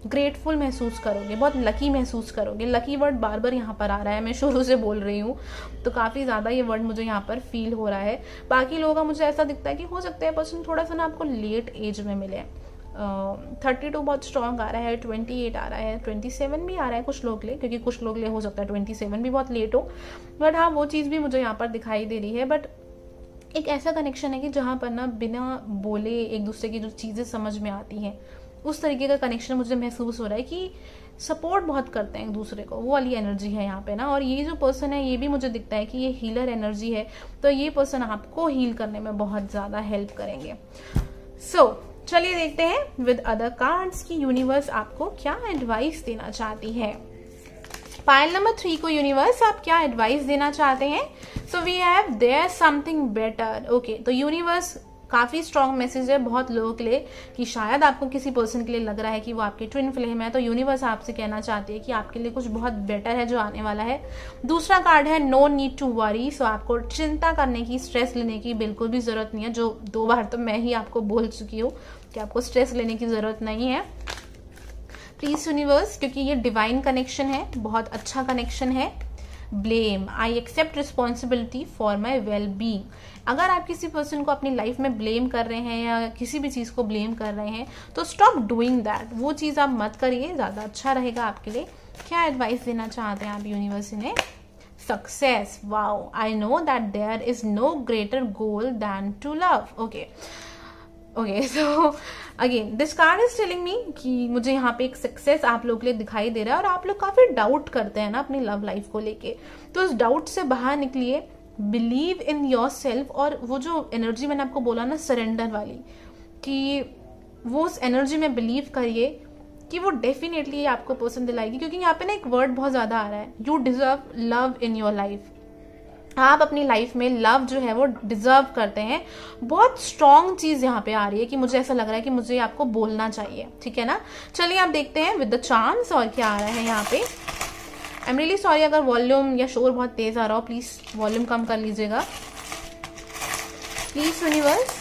ग्रेटफुल महसूस करोगे, बहुत लकी महसूस करोगे। लकी वर्ड बार बार यहाँ पर आ रहा है, मैं शुरू से बोल रही हूँ, तो काफ़ी ज़्यादा ये वर्ड मुझे यहाँ पर फील हो रहा है। बाकी लोगों का मुझे ऐसा दिखता है कि हो सकता है पर्सन थोड़ा सा ना आपको लेट एज में मिले। 32 बहुत स्ट्रॉन्ग आ रहा है, 28 आ रहा है, 27 भी आ रहा है कुछ लोग ले, क्योंकि कुछ लोग ले हो सकता है 27 भी बहुत लेट हो, बट हाँ वो चीज़ भी मुझे यहाँ पर दिखाई दे रही है। बट एक ऐसा कनेक्शन है कि जहाँ पर ना बिना बोले एक दूसरे की जो चीज़ें समझ में आती हैं, उस तरीके का कनेक्शन मुझे महसूस हो रहा है कि सपोर्ट बहुत करते हैं एक दूसरे को, वो वाली एनर्जी है यहाँ पे ना। और ये जो पर्सन है ये भी मुझे दिखता है कि ये हीलर एनर्जी है, तो ये पर्सन आपको हील करने में बहुत ज़्यादा हेल्प करेंगे। चलिए देखते हैं विद अदर कार्ड्स की यूनिवर्स आपको क्या एडवाइस देना चाहती है। पाइल नंबर 3 को यूनिवर्स आप क्या एडवाइस देना चाहते हैं। So we have there something better. Okay, तो यूनिवर्स काफी स्ट्रॉन्ग मैसेज है बहुत लोगों के लिए कि शायद आपको किसी पर्सन के लिए लग रहा है कि वो आपके ट्विन फ्लेम है, तो यूनिवर्स आपसे कहना चाहती है कि आपके लिए कुछ बहुत बेटर है जो आने वाला है। दूसरा कार्ड है नो नीड टू वरी। सो आपको चिंता करने की, स्ट्रेस लेने की बिल्कुल भी जरूरत नहीं है, जो 2 बार तो मैं ही आपको बोल चुकी हूँ कि आपको स्ट्रेस लेने की जरूरत नहीं है। प्लीज यूनिवर्स, क्योंकि ये डिवाइन कनेक्शन है, बहुत अच्छा कनेक्शन है। Blame, I accept responsibility for my well being. अगर आप किसी पर्सन को अपनी लाइफ में ब्लेम कर रहे हैं या किसी भी चीज़ को ब्लेम कर रहे हैं तो स्टॉप डूइंग दैट, वो चीज़ आप मत करिए, ज़्यादा अच्छा रहेगा आपके लिए। क्या एडवाइस देना चाहते हैं आप यूनिवर्स ने। Success, wow, I know that there is no greater goal than to love. Okay, so again this card is telling me कि मुझे यहाँ पे एक सक्सेस आप लोग के लिए दिखाई दे रहा है, और आप लोग काफी डाउट करते हैं ना अपनी लव लाइफ को लेके, तो उस डाउट से बाहर निकलिए, बिलीव इन योर सेल्फ। और वो जो एनर्जी मैंने आपको बोला ना सरेंडर वाली, कि वो उस एनर्जी में बिलीव करिए कि वो डेफिनेटली आपको पर्सन दिलाएगी। क्योंकि यहाँ पे ना एक वर्ड बहुत ज्यादा आ रहा है, you deserve love in your life. आप अपनी लाइफ में लव जो है वो डिजर्व करते हैं। बहुत स्ट्रॉन्ग चीज यहाँ पे आ रही है कि मुझे ऐसा लग रहा है कि मुझे आपको बोलना चाहिए, ठीक है ना। चलिए आप देखते हैं विद द चांस और क्या आ रहा है यहाँ पे। आई एम रियली सॉरी अगर वॉल्यूम या शोर बहुत तेज आ रहा हो, प्लीज वॉल्यूम कम कर लीजिएगा। Please universe,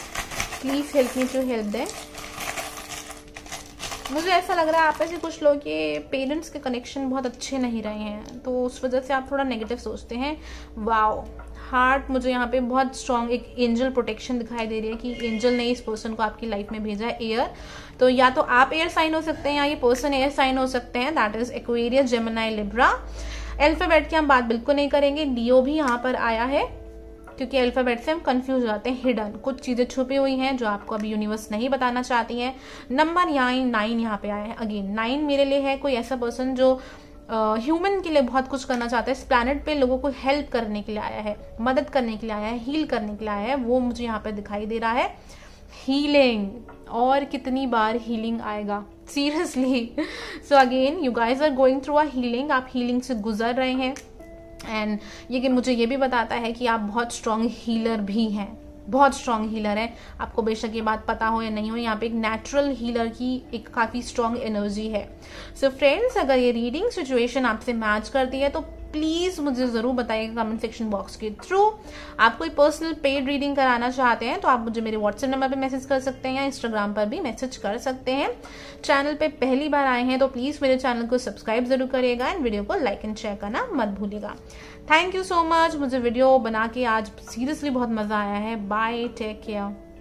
please help me to help them. मुझे ऐसा लग रहा है आप ऐसे कुछ लोग के पेरेंट्स के कनेक्शन बहुत अच्छे नहीं रहे हैं, तो उस वजह से आप थोड़ा नेगेटिव सोचते हैं। वाओ, हार्ट, मुझे यहाँ पे बहुत स्ट्रॉन्ग एक एंजल प्रोटेक्शन दिखाई दे रही है कि एंजल ने इस पर्सन को आपकी लाइफ में भेजा है। एयर, तो या तो आप एयर साइन हो सकते हैं या ये पर्सन एयर साइन हो सकते हैं, that is Aquarius, Gemini, Libra. Alphabet की हम बात बिल्कुल नहीं करेंगे। लियो भी यहाँ पर आया है, क्योंकि अल्फाबेट से हम कंफ्यूज हो जाते हैं। हिडन, कुछ चीजें छुपी हुई हैं जो आपको अभी यूनिवर्स नहीं बताना चाहती है। नंबर 9 यहाँ पे आया है। अगेन 9 मेरे लिए है कोई ऐसा पर्सन जो ह्यूमन के लिए बहुत कुछ करना चाहता है, इस प्लैनेट पे लोगों को हेल्प करने के लिए आया है, मदद करने के लिए आया है, हील करने के लिए आया है, वो मुझे यहाँ पे दिखाई दे रहा है। हीलिंग, और कितनी बार हीलिंग आएगा seriously. So again you guys are going through a healing, आप हीलिंग से गुजर रहे हैं एंड ये कि मुझे ये भी बताता है कि आप बहुत स्ट्रॉन्ग हीलर भी हैं, बहुत स्ट्रॉन्ग हीलर है। आपको बेशक ये बात पता हो या नहीं हो, यहाँ पे एक नेचुरल हीलर की एक काफ़ी स्ट्रॉन्ग एनर्जी है। सो फ्रेंड्स, अगर ये रीडिंग सिचुएशन आपसे मैच करती है तो प्लीज़ मुझे ज़रूर बताइएगा कमेंट सेक्शन बॉक्स के थ्रू। आप कोई पर्सनल पेड रीडिंग कराना चाहते हैं तो आप मुझे मेरे व्हाट्सएप नंबर पे मैसेज कर सकते हैं या इंस्टाग्राम पर भी मैसेज कर सकते हैं। चैनल पे पहली बार आए हैं तो प्लीज़ मेरे चैनल को सब्सक्राइब जरूर करिएगा एंड वीडियो को लाइक एंड शेयर करना मत भूलिएगा। Thank you so much. मुझे वीडियो बना के आज सीरियसली बहुत मज़ा आया है। Bye, take care.